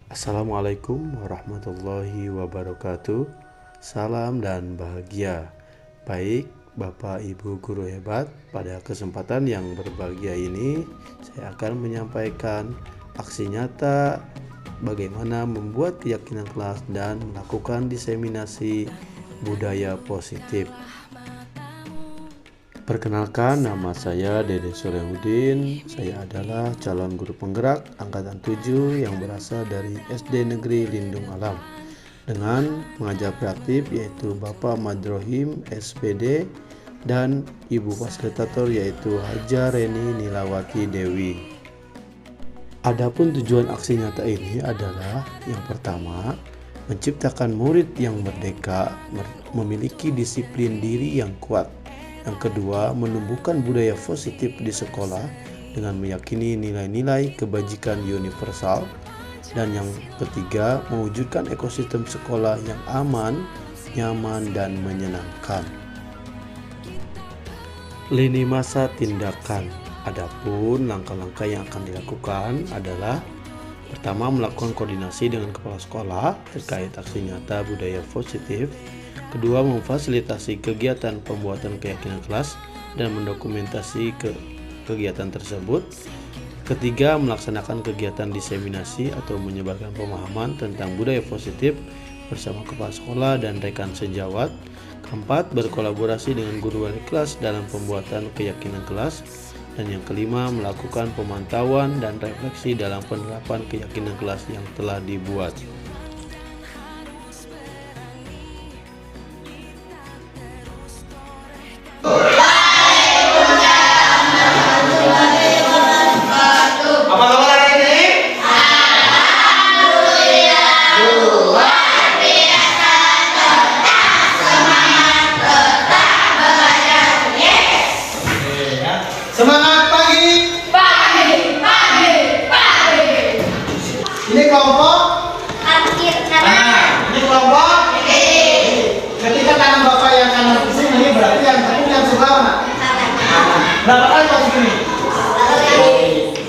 Assalamualaikum warahmatullahi wabarakatuh. Salam dan bahagia. Baik, Bapak Ibu guru hebat, pada kesempatan yang berbahagia ini saya akan menyampaikan aksi nyata bagaimana membuat keyakinan kelas dan melakukan diseminasi budaya positif. Perkenalkan, nama saya Dede Solehudin. Saya adalah calon guru penggerak angkatan 7 yang berasal dari SD Negeri Lindung Alam dengan pengajar kreatif yaitu Bapak Madrohim SPD dan Ibu Fasilitator yaitu Haja Reni Nilawati Dewi. Adapun tujuan aksi nyata ini adalah yang pertama, menciptakan murid yang merdeka, memiliki disiplin diri yang kuat. Yang kedua, menumbuhkan budaya positif di sekolah dengan meyakini nilai-nilai kebajikan universal. Dan yang ketiga, mewujudkan ekosistem sekolah yang aman, nyaman, dan menyenangkan. Lini masa tindakan. Adapun langkah-langkah yang akan dilakukan adalah pertama, melakukan koordinasi dengan kepala sekolah terkait aksi nyata budaya positif. Kedua, memfasilitasi kegiatan pembuatan keyakinan kelas dan mendokumentasi kegiatan tersebut. Ketiga, melaksanakan kegiatan diseminasi atau menyebarkan pemahaman tentang budaya positif bersama kepala sekolah dan rekan sejawat. Keempat, berkolaborasi dengan guru wali kelas dalam pembuatan keyakinan kelas. Dan yang kelima, melakukan pemantauan dan refleksi dalam penerapan keyakinan kelas yang telah dibuat. Semangat pagi. Pagi. Ini kelompok. Ini kelompok. Ketika tangan bapak yang kanan ke sini, berarti yang tengah yang sebelah mana? Berapa kali masuk sini?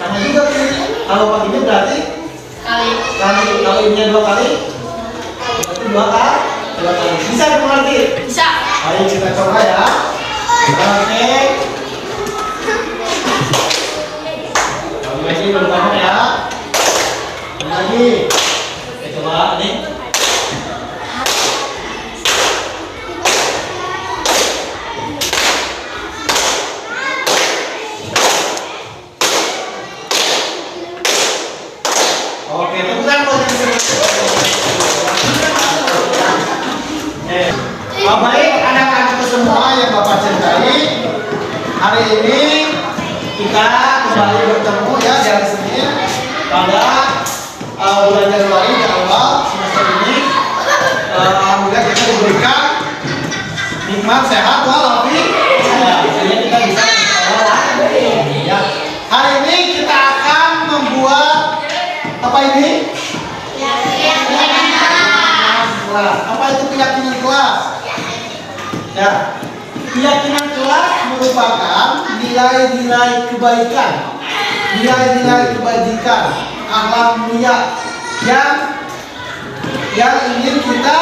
Sama juga sini. Kalau paginya berarti kali. Kalau ini 2 kali, berarti 2 kali. Bisa dimengerti? Bisa. Ayo kita coba ya. Oke. Lagi pertama ya. Lagi. Oke, coba nih. Oke, teguran baik anak-anak semua yang Bapak cintai, hari ini kita kembali bertemu ya dari sini pada bulan Januari di awal semester ini. Alhamdulillah kita diberikan nikmat sehat walafiat. Jadi kita bisa sekolah. Ya. Hari ini kita akan membuat apa ini? Keyakinan kelas. Apa itu keyakinan kelas? Ya. Keyakinan kelas merupakan nilai-nilai kebaikan, nilai-nilai kebajikan, akhlak mulia yang ingin kita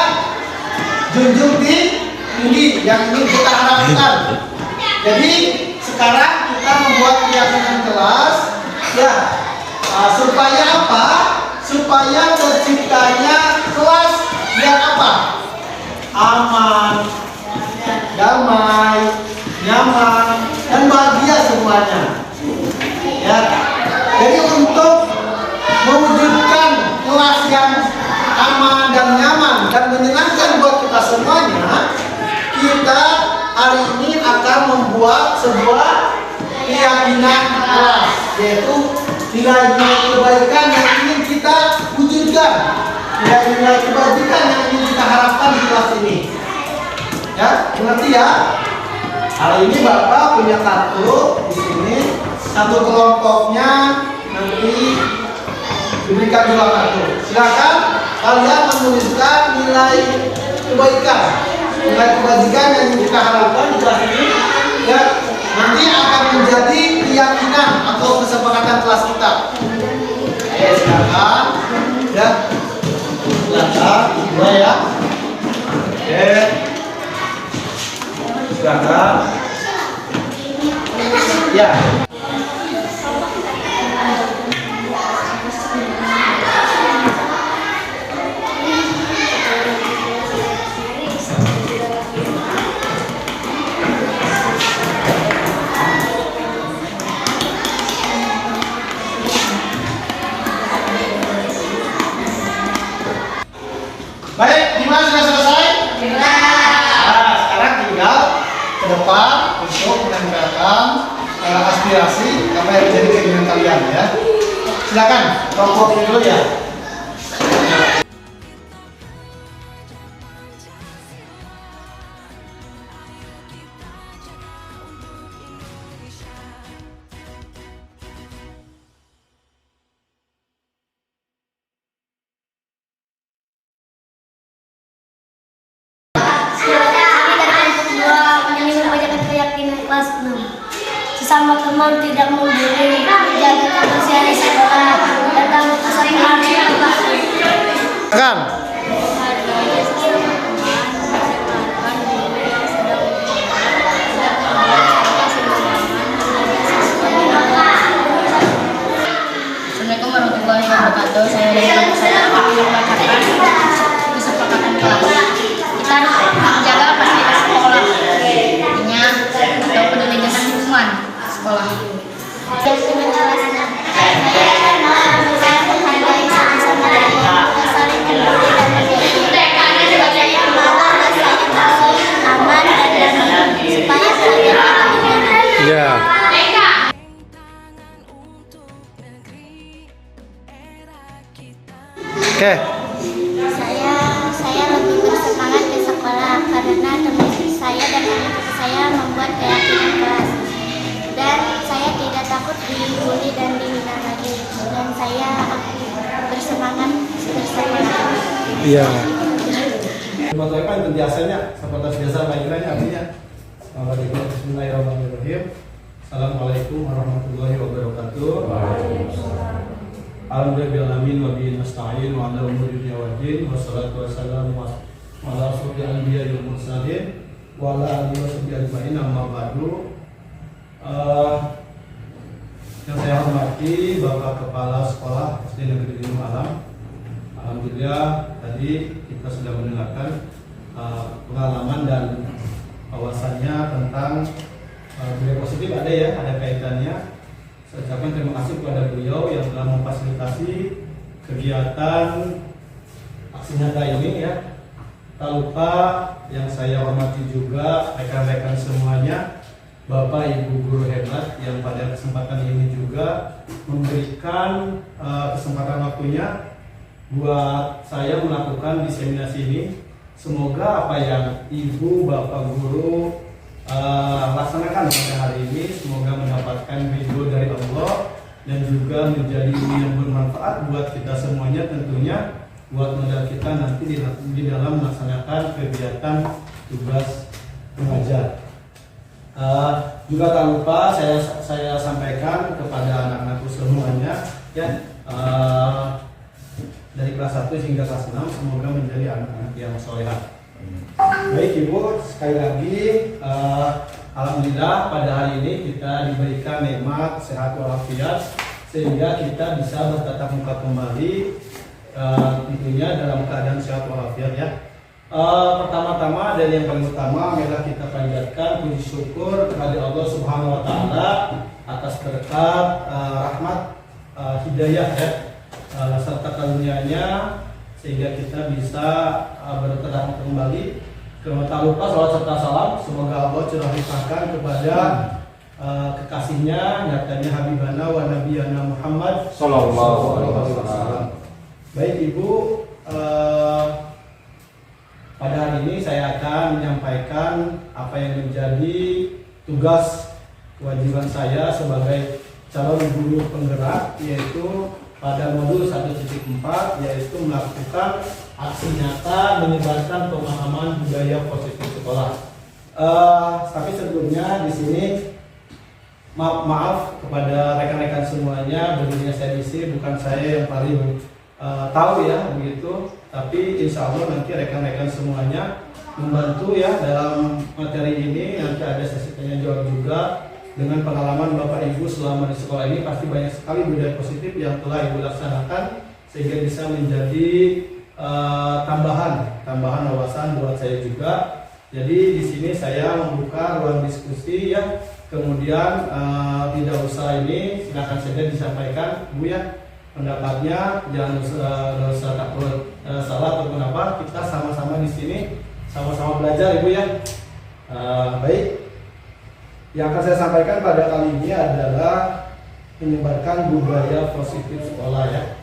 junjung tinggi, yang ingin kita harapkan. Jadi sekarang kita membuat keyakinan kelas, ya, supaya apa? Supaya terciptanya kelas yang apa? Aman, damai, nyaman, dan bahagia semuanya. Ya. Jadi untuk mewujudkan kelas yang aman dan nyaman dan menyenangkan buat kita semuanya, kita hari ini akan membuat sebuah keyakinan kelas, yaitu nilai-nilai kebaikan yang ingin kita wujudkan, nilai-nilai kebajikan yang ingin kita harapkan di kelas ini. Ya, mengerti ya? Hari ini Bapak punya kartu di sini. Satu kelompoknya nanti diberikan 2 kartu. Silakan kalian menuliskan nilai kebaikan, nilai kebajikan yang kita harapkan di kelas ini. Ya, nanti akan menjadi keyakinan atau kesepakatan kelas kita. Silakan. Dan Ya. Silakan, dua ya. Oke. Silakan. Ya. Baik, gimana sudah selesai? Nah, sekarang tinggal ke depan untuk menempelkan aspirasi apa yang menjadi keinginan kalian ya. Silakan, rokok dulu ya. Sesama teman tidak membuli, menjaga kebersihan di sekolah, datang ke sekolah. Silakan. Assalamualaikum warahmatullahi wabarakatuh. Saya dari kampus saya mengatakan kesepakatan kelas. Kita harus menjaga fasilitas sekolah, artinya atau peduli dengan lingkungan sekolah. Ya. Oke. Saya lebih bersemangat ke sekolah karena teman saya dan teman saya membuat keyakinan kelas, dan saya tidak takut dibully dan dihina lagi, dan saya bersemangat. Iya. Kan biasanya seperti biasa panggilannya artinya Bismillahirrahmanirrahim. Assalamualaikum warahmatullahi wabarakatuh. Alhamdulillahirrahmanirrahim wa bihi nasta'in wa ala umuri dunya wa din wassalatu wassalamu ala asyrofil anbiya'i wal mursalin wa ala alihi wa sahbihi ajma'in amma ba'du. Yang saya hormati Bapak Kepala Sekolah SD Negeri Lindung Alam. Alhamdulillah tadi kita sudah mendengarkan pengalaman dan wawasannya tentang budaya positif ada kaitannya. Saya ucapkan terima kasih kepada beliau yang telah memfasilitasi kegiatan aksi nyata ini ya. Tak lupa yang saya hormati juga rekan-rekan semuanya, Bapak Ibu guru hebat yang pada kesempatan ini juga memberikan kesempatan waktunya buat saya melakukan diseminasi ini. Semoga apa yang Ibu Bapak guru laksanakan pada hari ini semoga mendapatkan ridho dari Allah dan juga menjadi yang bermanfaat buat kita semuanya, tentunya buat modal kita nanti di dalam melaksanakan kegiatan tugas mengajar. Juga tak lupa saya sampaikan kepada anak-anakku semuanya ya, dari kelas 1 hingga kelas 6 semoga menjadi anak-anak yang solehah. Baik Ibu, sekali lagi alhamdulillah pada hari ini kita diberikan nikmat sehat walafiat sehingga kita bisa bertatap muka kembali tentunya dalam keadaan sehat walafiat ya. Pertama-tama dan yang paling utama adalah kita panjatkan puji syukur kepada Allah Subhanahu wa taala atas berkat rahmat hidayah ya, serta karunia-Nya sehingga kita bisa bertatap kembali. Tak lupa salawat serta salam semoga Allah curah limpahkan kepada kekasihnya nyatanya Habibana wa Nabiyana Muhammad sallallahu alaihi wasallam. Baik Ibu, pada hari ini saya akan menyampaikan apa yang menjadi tugas kewajiban saya sebagai calon guru penggerak, yaitu pada modul 1.4 yaitu melakukan aksi nyata menyebarkan pemahaman budaya positif sekolah. Tapi sebelumnya di sini maaf kepada rekan-rekan semuanya, begini saya di sini bukan saya yang paling tahu ya begitu. Tapi insya Allah nanti rekan-rekan semuanya membantu ya dalam materi ini. Nanti ada sesi tanya jawab juga. Dengan pengalaman Bapak Ibu selama di sekolah ini pasti banyak sekali budaya positif yang telah Ibu laksanakan sehingga bisa menjadi tambahan wawasan buat saya juga. Jadi di sini saya membuka ruang diskusi ya. Kemudian tidak usah ini, silakan saja disampaikan Bu ya pendapatnya. Jangan usah takut salah ataupun apa. Kita sama-sama di sini sama-sama belajar Ibu ya. Baik. Yang akan saya sampaikan pada kali ini adalah menyebarkan budaya positif sekolah ya.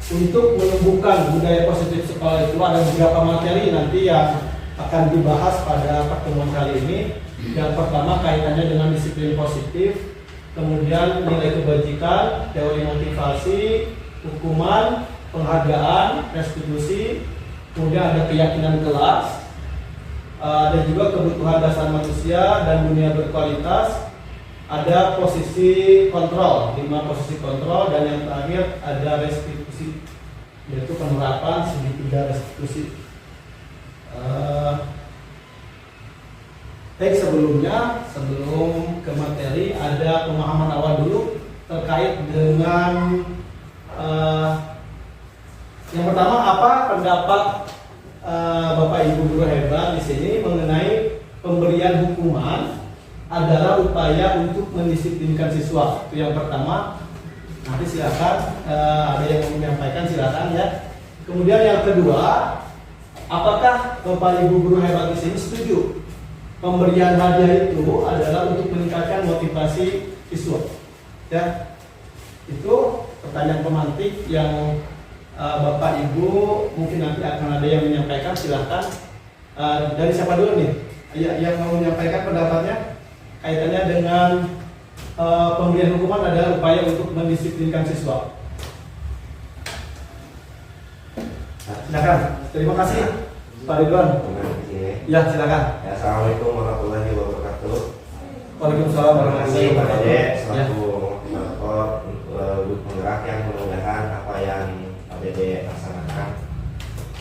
Untuk menumbuhkan budaya positif sekolah itu ada beberapa materi nanti yang akan dibahas pada pertemuan kali ini. Yang pertama kaitannya dengan disiplin positif, kemudian nilai kebajikan, teori motivasi, hukuman, penghargaan, restitusi, kemudian ada keyakinan kelas, ada juga kebutuhan dasar manusia dan dunia berkualitas, ada posisi kontrol, 5 posisi kontrol, dan yang terakhir ada restitusi, yaitu penerapan segitiga restitusi. Sebelum ke materi ada pemahaman awal dulu terkait dengan yang pertama, apa pendapat Bapak Ibu guru hebat di sini mengenai pemberian hukuman adalah upaya untuk mendisiplinkan siswa. Itu yang pertama. Nanti silakan ada yang mau menyampaikan, silakan ya. Kemudian yang kedua, apakah Bapak Ibu guru hebat di sini setuju pemberian hadiah itu adalah untuk meningkatkan motivasi siswa? Ya, itu pertanyaan pemantik yang Bapak Ibu mungkin nanti akan ada yang menyampaikan, silahkan. Dari siapa dulu nih yang mau menyampaikan pendapatnya kaitannya dengan pemberian hukuman adalah upaya untuk mendisiplinkan siswa? Silakan. Terima kasih Pak Ridwan. Ya, silakan. Ya, Assalamualaikum warahmatullahi wabarakatuh. Waalaikumsalam warahmatullahi Terima kasih Pak Dede wabarakatuh. selaku moderator grup penggerak yang mudah-mudahan apa yang Pak Dede laksanakan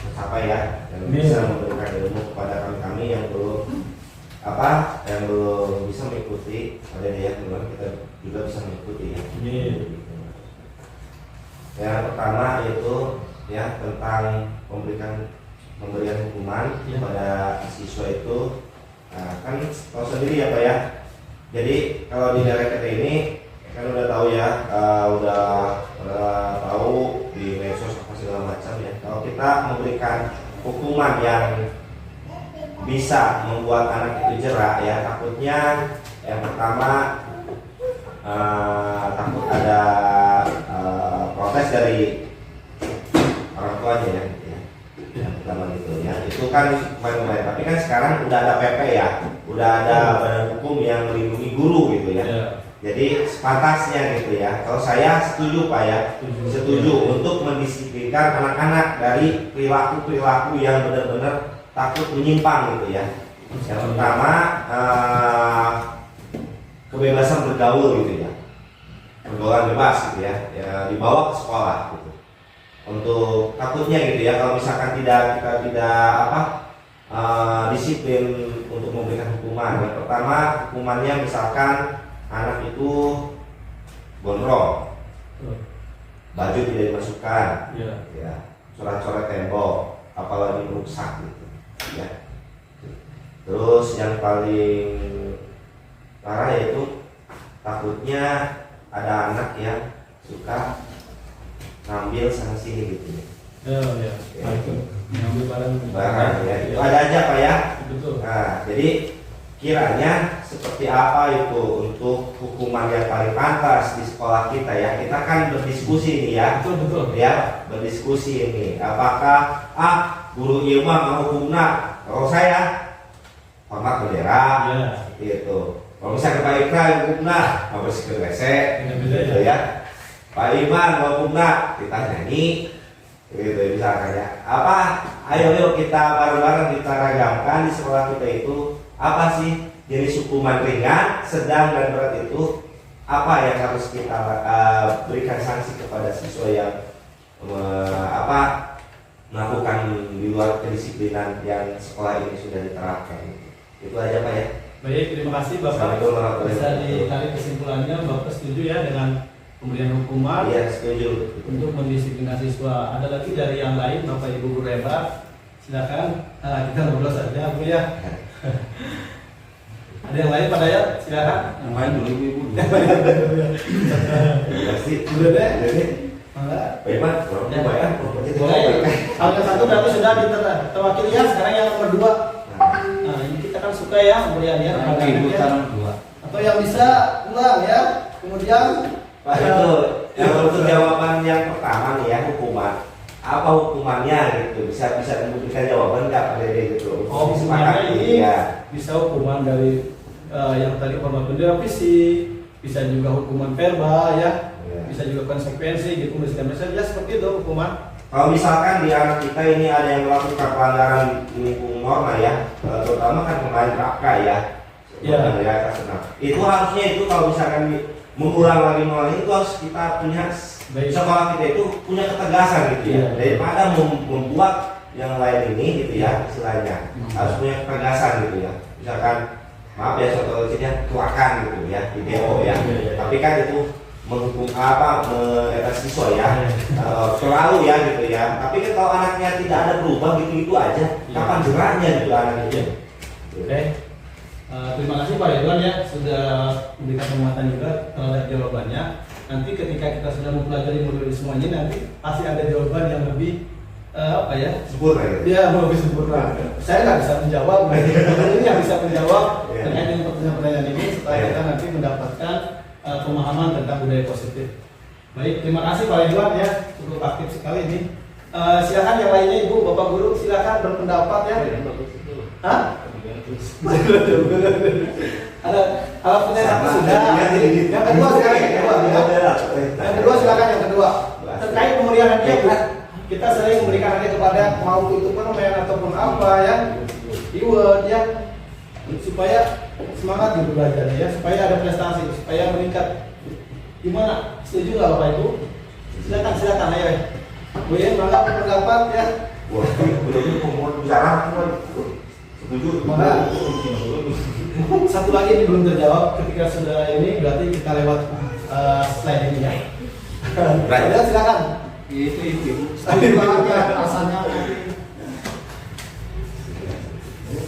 tercapai ya, dan bisa memberikan ilmu kepada kami yang belum bisa mengikuti Pak Dede ya, kemudian kita juga bisa mengikuti ya. Yang pertama yaitu ya tentang pemberian hukuman kepada siswa itu. Nah, kan tahu sendiri ya Pak ya. Jadi kalau di daerah kita ini kan udah tahu ya, udah tahu di medsos apa segala macam ya. Kalau kita memberikan hukuman yang bisa membuat anak itu jerak ya, takutnya yang pertama takut ada protes dari orang tuanya ya. Yang pertama gitu ya, itu kan kemarin, tapi kan sekarang udah ada PP ya, udah ada badan hukum yang melindungi guru gitu ya. Jadi sepantasnya gitu ya, kalau saya setuju Pak ya, setuju untuk mendisiplinkan anak-anak dari perilaku yang benar-benar takut menyimpang gitu ya. Yang pertama kebebasan bergaul gitu ya, pergaulan bebas gitu ya, dibawa ke sekolah gitu. Untuk takutnya gitu ya, kalau misalkan kita tidak disiplin untuk memberikan hukuman. Yang pertama hukumannya misalkan anak itu gondrong, baju tidak dimasukkan, ya, coret-coret tembok, apalagi rusak gitu ya. Terus yang paling parah yaitu takutnya ada anak yang suka ngambil sana sini gitu ya. Ngambil barang ya. Itu ada aja Pak ya. Betul. Nah, jadi kiranya seperti apa itu untuk hukuman yang paling pantas di sekolah kita ya. Kita kan berdiskusi nih ya. Betul. Ya, berdiskusi ini. Apakah guru ilmu menghukumna? Kalau saya hormat bendera gitu. Kalau misalnya Pak Ikra hukumna, bersihkan WC gitu ya. Pak Iman hukumna, kita nyanyi gitu misalkan ya. Ayo kita bareng-bareng kita ragamkan di sekolah kita itu apa sih jenis hukuman ringan, sedang dan berat itu apa yang harus kita berikan sanksi kepada siswa yang melakukan di luar kedisiplinan yang sekolah ini sudah diterapkan. Itu aja Pak ya. Baik, terima kasih Bapak. Bisa ditarik kesimpulannya, Bapak setuju ya dengan pemberian hukuman? Iya, setuju. Untuk mendisiplinkan siswa. Ada lagi dari yang lain, Bapak Ibu guru hebat? Silakan. Kita ngobrol saja, Bu ya. Ada yang lain Pak Dayat? Silakan. Yang lain dulu Ibu. Pasti. Udah deh. Pak Iman, Ya. Pak ya. Boleh. Angka 1 berarti sudah terwakili ya. Sekarang yang nomor 2. Nah, ini kita kan suka ya pemberian ya. Ibu tanam 2. Atau yang bisa ulang ya. Kemudian Pak itu yang untuk jawaban yang pertama nih ya, hukuman. Apa hukumannya gitu? Bisa memberikan jawaban nggak Pak Dede gitu? Oh, hukumannya ini bisa hukuman dari yang tadi hormat bendera fisik, bisa juga hukuman verbal ya, bisa juga konsekuensi gitu, bisa seperti itu hukuman. Kalau misalkan di anak kita ini ada yang melakukan pelanggaran lingkungan norma ya, terutama kan kemarin Raka ya, itu harusnya itu kalau misalkan mengulang lagi itu harus kita punya sekolah kita itu punya ketegasan gitu ya, daripada membuat yang lain ini gitu ya istilahnya harus punya ketegasan gitu ya. Misalkan maaf ya contohnya keluarkan gitu ya di DO ya, tapi kan itu menghukum siswa ya terlalu ya gitu ya. Tapi kan kalau anaknya tidak ada berubah gitu aja, kapan jeraknya gitu anaknya. Oke. Terima kasih Pak Ridwan ya sudah memberikan penguatan juga terhadap jawabannya. Nanti ketika kita sudah mempelajari modul semuanya nanti pasti ada jawaban yang lebih sempurna ya. Iya, lebih sempurna. Saya nggak bisa menjawab, ini yang bisa menjawab terkait dengan pertanyaan ini supaya kita nanti mendapatkan pemahaman tentang budaya positif. Baik, terima kasih Pak Ridwan ya, cukup aktif sekali ini. Silakan yang lainnya Ibu, Bapak Guru, silakan berpendapat ya. Hah? Ada pertanyaan sudah. Yang kedua sekarang yang kedua silakan yang kedua. Terkait pemberian hadiah, kita sering memberikan hadiah kepada mau itu permen ataupun apa ya, reward ya, supaya semangat gitu belajarnya ya, supaya ada prestasi, supaya meningkat. Gimana? Setuju nggak Bapak Ibu? Silakan ayo. Bu ya, mangga pendapat ya. Wah, udah mau bicara setuju. Mana? Satu lagi ini belum terjawab. Ketika sudah ini berarti kita lewat slide ini ya. Ya silakan. Itu. Setuju banget ya rasanya.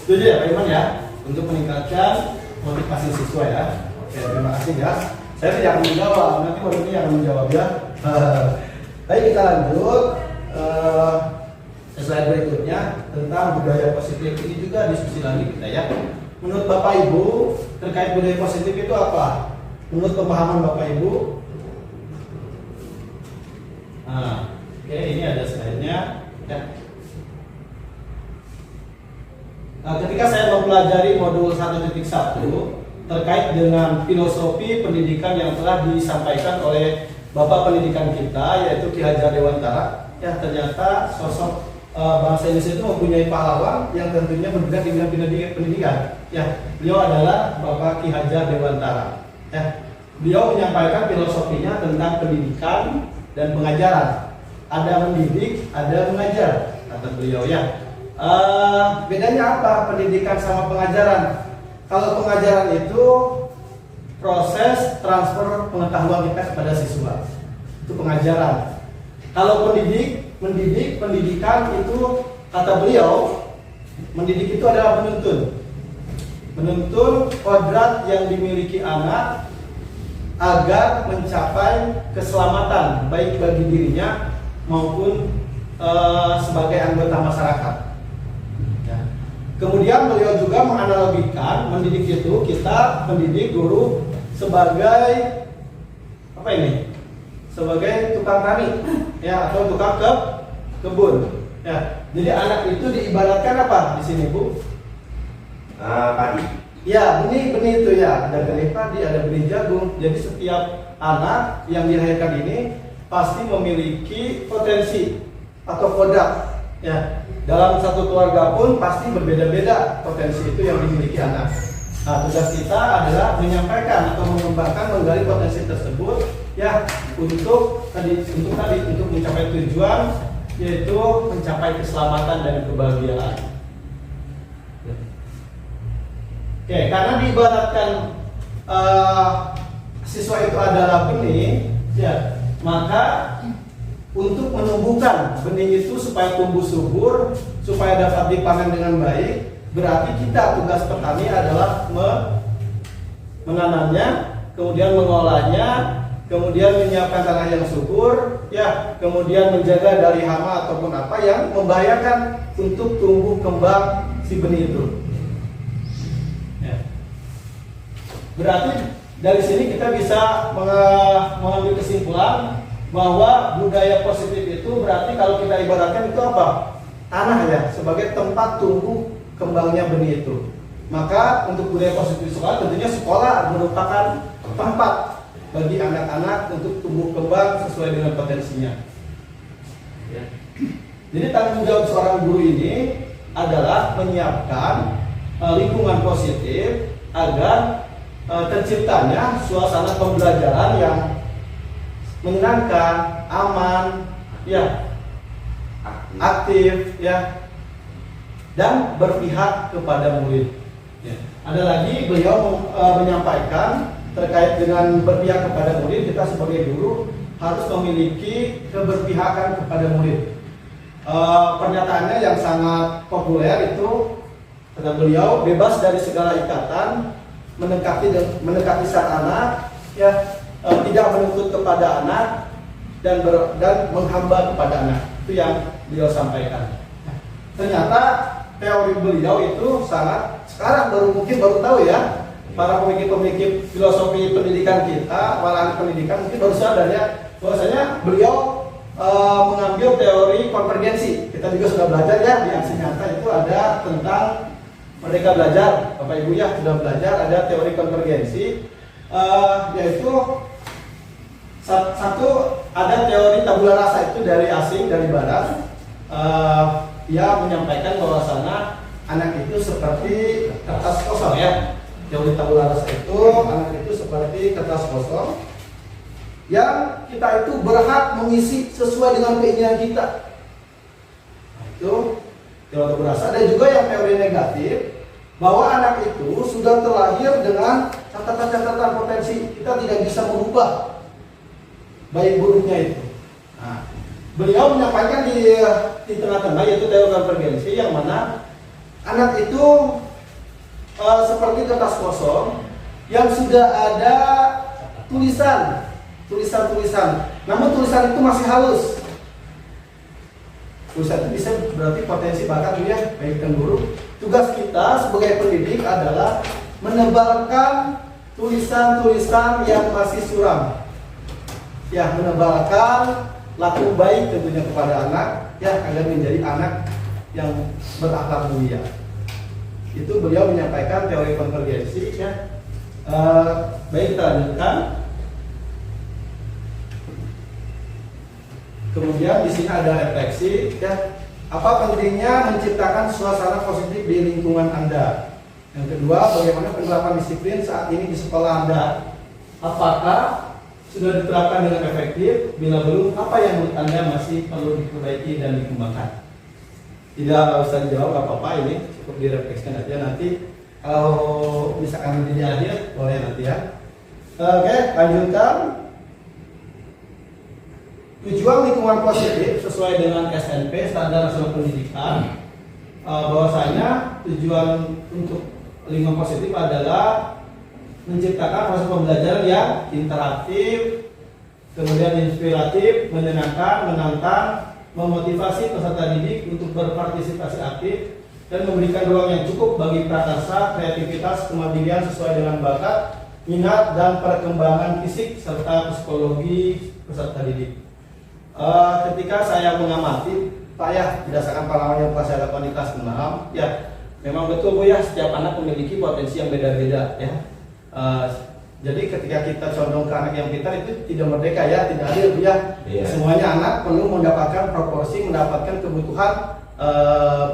Setuju ya Pak Iman ya, untuk meningkatkan motivasi siswa ya. Oke, terima kasih ya. Saya tidak akan menjawab, nanti modulnya yang akan menjawab ya. Baik, kita lanjut. Slide berikutnya tentang budaya positif ini juga diskusi lagi kita ya. Menurut Bapak Ibu terkait budaya positif itu apa? Menurut pemahaman Bapak Ibu? Nah, oke, ini ada slide-nya. Ya. Ketika saya mempelajari modul 1.1 terkait dengan filosofi pendidikan yang telah disampaikan oleh Bapak Pendidikan kita yaitu Ki Hajar Dewantara, ya ternyata sosok bangsa Indonesia itu mempunyai pahlawan yang tentunya bergerak di bidang pendidikan. Ya, beliau adalah Bapak Ki Hajar Dewantara. Ya, beliau menyampaikan filosofinya tentang pendidikan dan pengajaran. Ada mendidik, ada mengajar, kata beliau ya. Bedanya apa pendidikan sama pengajaran? Kalau pengajaran itu proses transfer pengetahuan kita kepada siswa, itu pengajaran. Kalau pendidikan itu kata beliau, mendidik itu adalah menuntun kodrat yang dimiliki anak agar mencapai keselamatan baik bagi dirinya maupun sebagai anggota masyarakat. Ya. Kemudian beliau juga menganalogikan mendidik itu kita mendidik guru sebagai apa ini? Sebagai tukang tani, ya atau tukang kebun. Ya. Jadi anak itu diibaratkan apa di sini Bu? Padi. Ya, benih itu ya, ada benih padi, ada benih jagung. Jadi setiap anak yang dilahirkan ini pasti memiliki potensi atau kodak. Ya, dalam satu keluarga pun pasti berbeda-beda potensi itu yang dimiliki anak. Nah, tugas kita adalah menyampaikan atau mengembangkan, menggali potensi tersebut ya untuk mencapai tujuan, yaitu mencapai keselamatan dan kebahagiaan. Oke, karena diibaratkan siswa itu adalah benih, ya, maka untuk menumbuhkan benih itu supaya tumbuh subur, supaya dapat dipanen dengan baik, berarti kita tugas petani adalah menanamnya, kemudian mengolahnya, kemudian menyiapkan tanah yang subur, ya, kemudian menjaga dari hama ataupun apa yang membahayakan untuk tumbuh kembang si benih itu. Ya. Berarti dari sini kita bisa mengambil kesimpulan bahwa budaya positif itu berarti kalau kita ibaratkan itu apa? Tanah ya, sebagai tempat tumbuh kembangnya benih itu. Maka untuk budaya positif sekolah tentunya sekolah merupakan tempat bagi anak-anak untuk tumbuh kembang sesuai dengan potensinya. Ya. Jadi tanggung jawab seorang guru ini adalah menyiapkan lingkungan positif agar terciptanya suasana pembelajaran yang menyenangkan, aman, ya, aktif, ya, dan berpihak kepada murid. Ya. Ada lagi beliau menyampaikan terkait dengan berpihak kepada murid, kita sebagai guru harus memiliki keberpihakan kepada murid. Pernyataannya yang sangat populer itu kata beliau, bebas dari segala ikatan, mendekati sang anak, ya, tidak menuntut kepada anak dan menghamba kepada anak. Itu yang beliau sampaikan. Ternyata teori beliau itu sangat, sekarang baru tahu ya, para pemikir-pemikir filosofi pendidikan kita, para ahli pendidikan mungkin baru sadar ya, bahwasanya beliau mengambil teori konvergensi. Kita juga sudah belajar ya, di aksi nyata itu ada tentang Merdeka Belajar, Bapak Ibu ya sudah belajar, ada teori konvergensi, yaitu satu ada teori tabula rasa itu dari asing, dari barat. Dia menyampaikan bahwasanya anak itu seperti kertas kosong ya. Teori tabula rasa itu anak itu seperti kertas kosong yang kita itu berhak mengisi sesuai dengan keinginan kita. Nah, itu teori tabula rasa. Ada juga yang teori negatif, bahwa anak itu sudah terlahir dengan catatan-catatan potensi, kita tidak bisa merubah baik buruknya itu. Nah, beliau menyampaikan di tengah-tengah yaitu teori konvergensi, yang mana anak itu seperti kertas kosong yang sudah ada tulisan, namun tulisan itu masih halus. Tulisan itu bisa berarti potensi bakat ya, baik dan guru. Tugas kita sebagai pendidik adalah menebalkan tulisan-tulisan yang masih suram. Ya, menebalkan laku baik tentunya kepada anak, ya, agar menjadi anak yang berakhlak mulia. Itu beliau menyampaikan teori konvergensi ya. Baik, kita lanjutkan. Kemudian di sini ada refleksi ya. Apa pentingnya menciptakan suasana positif di lingkungan Anda? Yang kedua, bagaimana penerapan disiplin saat ini di sekolah Anda? Apakah sudah diterapkan dengan efektif? Bila belum, apa yang menurut Anda masih perlu diperbaiki dan dikembangkan? Tidak usah dijawab, gak apa-apa, ini cukup direfleksikan aja nanti. Kalau misalkan nanti di akhir, boleh nanti ya. Oke, lanjutkan. Tujuan lingkungan positif sesuai dengan SNP, Standar Nasional Pendidikan, bahwasanya tujuan untuk lingkungan positif adalah menciptakan proses pembelajaran yang interaktif, kemudian inspiratif, menyenangkan, menantang, memotivasi peserta didik untuk berpartisipasi aktif, dan memberikan ruang yang cukup bagi prakarsa, kreativitas, kemandirian sesuai dengan bakat, minat, dan perkembangan fisik serta psikologi peserta didik. Ketika saya mengamati, Pak ya, berdasarkan pengalaman yang saya lakukan di kelas 6, ya, memang betul Bu ya, setiap anak memiliki potensi yang beda-beda ya. Jadi ketika kita condong ke anak yang pintar itu tidak merdeka ya, tidak adil Bu ya. Semuanya anak perlu mendapatkan proporsi, mendapatkan kebutuhan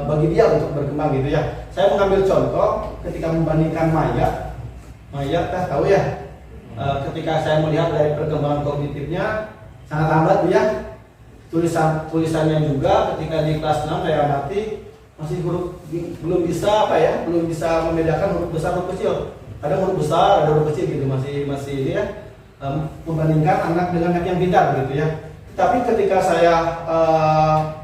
bagi dia untuk berkembang gitu ya. Saya mengambil contoh ketika membandingkan mayat tahu ya. Ketika saya melihat dari perkembangan kognitifnya sangat lambat Bu ya. Tulisannya juga ketika di kelas 6 saya amati masih belum bisa belum bisa membedakan huruf besar huruf kecil. Ada huruf besar, ada huruf kecil gitu, masih ini ya. Membandingkan anak dengan anak yang pintar gitu ya. Tapi ketika saya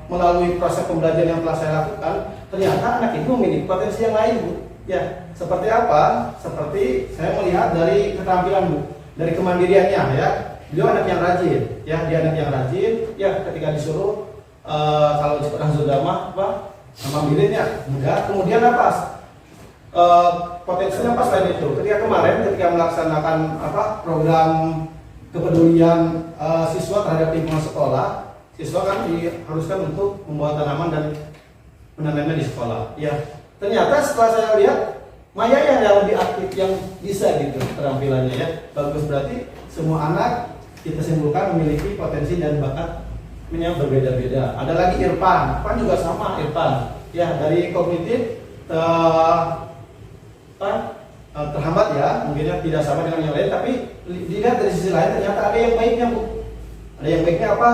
melalui proses pembelajaran yang telah saya lakukan, ternyata anak itu memiliki potensi yang lain Bu. Ya, seperti apa? Seperti saya melihat dari keterampilan Bu, dari kemandiriannya ya. Beliau anak yang rajin, ya dia anak yang rajin. Ya, ketika disuruh kalau orang sudah mandirinya mudah. Kemudian apa? Potensinya pas lain itu. Ketika melaksanakan program kepedulian siswa terhadap lingkungan sekolah, siswa kan diharuskan untuk membawa tanaman dan menanamnya di sekolah. Ya, ternyata setelah saya lihat Maya yang lebih aktif, yang bisa gitu keterampilannya ya. Bagus, berarti semua anak kita simpulkan memiliki potensi dan bakat yang berbeda-beda. Ada lagi Irfan juga sama Irfan. Ya, dari kognitif terhambat ya, mungkin tidak sama dengan yang lain, tapi dilihat dari sisi lain ternyata ada yang baiknya Bu. Ada yang baiknya apa?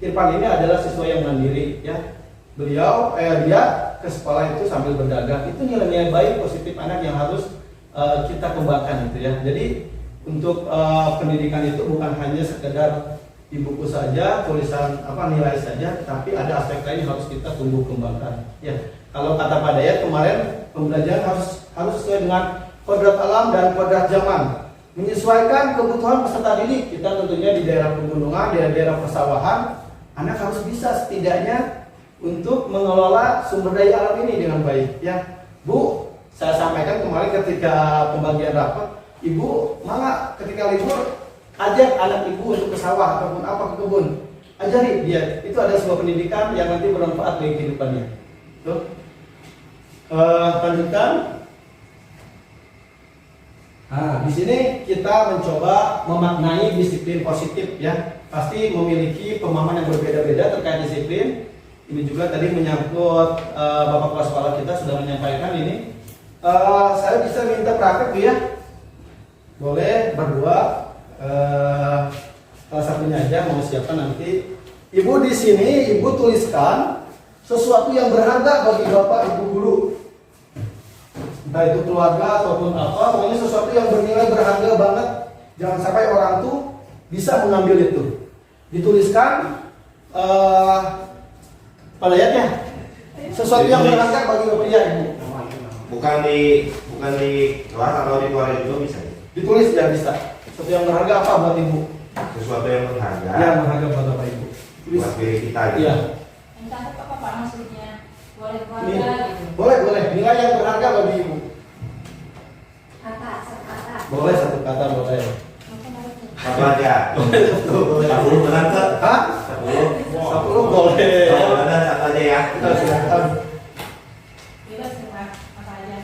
Irfan ini adalah siswa yang mandiri ya. Dia ke sekolah itu sambil berdagang. Itu nilai-nilai baik positif anak yang harus kita kembangkan gitu ya. Jadi untuk pendidikan itu bukan hanya sekedar di buku saja, tulisan nilai saja, tapi ada aspek lain yang harus kita tumbuh kembangkan. Ya, kalau kata Pak Dayat kemarin, pembelajaran harus sesuai dengan kodrat alam dan kodrat zaman, menyesuaikan kebutuhan peserta didik. Kita tentunya di daerah pegunungan, di daerah persawahan, anak harus bisa setidaknya untuk mengelola sumber daya alam ini dengan baik. Ya, Bu, saya sampaikan kemarin ketika pembagian rapat, Ibu malah ketika libur ajak anak Ibu untuk ke sawah ataupun ke kebun, ajari dia. Itu ada sebuah pendidikan yang nanti bermanfaat bagi kehidupannya. Tuh. Lanjutkan. Nah, di sini kita mencoba memaknai disiplin positif ya. Pasti memiliki pemahaman yang berbeda-beda terkait disiplin. Ini juga tadi menyangkut Bapak Kepala Sekolah kita sudah menyampaikan ini. Saya bisa minta praktek Bu ya. Boleh berdua. Salah satunya aja mau siapkan nanti. Ibu di sini Ibu tuliskan sesuatu yang berharga bagi Bapak Ibu guru. Entah itu keluarga ataupun apa, pokoknya sesuatu yang bernilai berharga banget. Jangan sampai orang tuh bisa mengambil itu. Dituliskan pada ayatnya. Sesuatu yang berharga bagi Bapak Ibu. Bukan di kelas atau di keluarga juga bisa. Ditulis ya bisa. Sesuatu yang berharga apa buat Ibu? Sesuatu yang berharga. Ya, berharga buat Bapak Ibu. Tulis. Buat diri kita gitu. Iya. Entah apa Pak maksudnya. Boleh keluarga gitu. Boleh. Nilai yang berharga bagi Ibu. Satu kata. Boleh satu kata boleh. Satu aja. Boleh. 10 benar tuh? Hah? 10 boleh. Kalau benar satu aja ya. Silakan.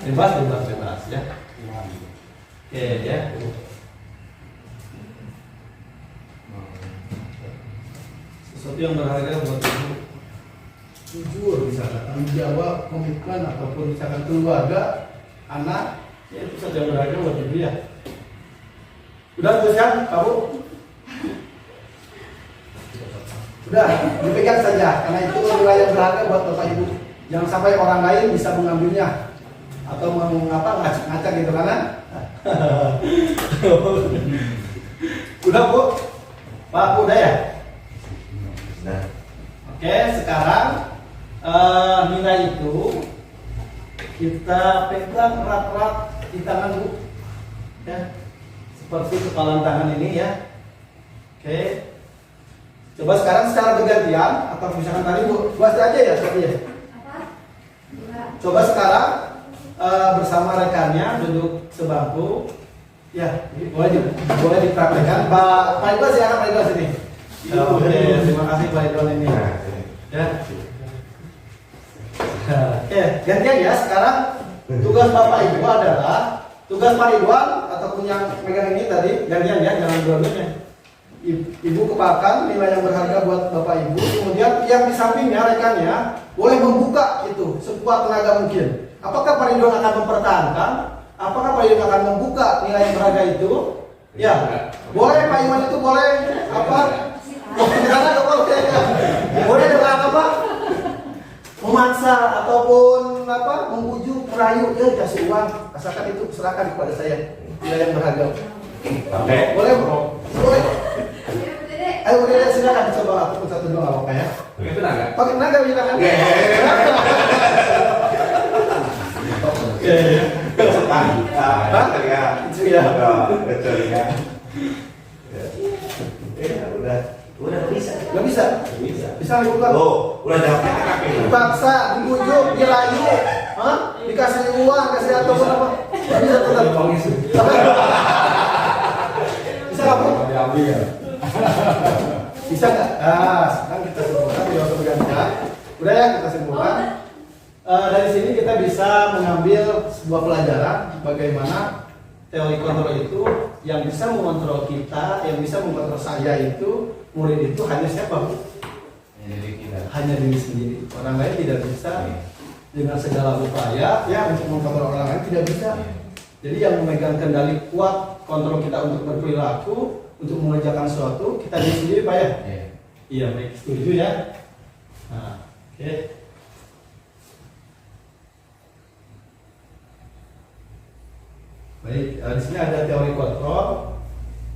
Bebas apa aja. Bebas ya. Oke ya. Sesuatu yang berharga buat Ibu. Jujur misalkan, tanggung jawab, komitmen ataupun misalkan keluarga, anak, ya itu sesuatu yang berharga buat Ibu ya. Udah tuliskan kamu? Udah, dipegang saja karena itu nilai yang berharga buat Bapak Ibu. Jangan sampai orang lain bisa mengambilnya atau ngacak gitu kan? Udah Bu? Pak, udah ya? Nah, Oke, sekarang nilai itu kita pegang erat-erat di tangan Bu, ya, seperti kepalan tangan ini ya. Oke, coba sekarang secara bergantian atau misalkan tadi Bu, aja ya tadi ya. Coba sekarang bersama rekannya duduk sebangku, ya, boleh dipraktekkan. Pak Ridwan silakan Pak Ridwan sini. Oke, terima kasih Pak Ridwan ini. Ya. Oke, gantian ya. Sekarang tugas Bapak Ibu adalah tugas Pak Ridwan ataupun yang pegang ini tadi gantian ya, jangan dua-duanya. Ibu kepakan nilai yang berharga buat Bapak Ibu, kemudian yang di sampingnya rekannya boleh membuka itu sekuat tenaga mungkin. Apakah Pak Ridwan akan mempertahankan? Apakah Pak Ridwan akan membuka nilai yang berharga itu? Ya, boleh Pak Iwan itu boleh apa? Boleh dengan apa? Memaksa ataupun apa? Membujuk, merayu, ya kasih uang, asalkan itu serahkan kepada saya nilai yang berharga. Oke. Boleh bro? Boleh. Ayo udah silakan coba aku satu dua apa ya? Itu naga. Pakai tenaga silakan. Udah bisa. Gak bisa. Bisa dibuka. Oh, udah jawabnya kaki. Dipaksa, dibujuk, dirayu, dikasih uang, kasih ataupun apa? Gak bisa tetap. Bisa nggak bro? Bisa nggak? Sekarang kita simpulkan di waktu bergantian. Udah ya kita simpulkan. Dari sini kita bisa mengambil sebuah pelajaran bagaimana teori kontrol itu yang bisa mengontrol kita, yang bisa mengontrol saya itu, murid itu hanya siapa Bu? Hanya diri sendiri. Orang lain tidak bisa dengan segala upaya ya untuk mengontrol orang lain tidak bisa. Jadi yang memegang kendali kuat kontrol kita untuk berperilaku, untuk mengerjakan sesuatu kita diri sendiri Pak ya? Iya baik, setuju ya. Nah, oke. Baik, di sini ada teori kontrol.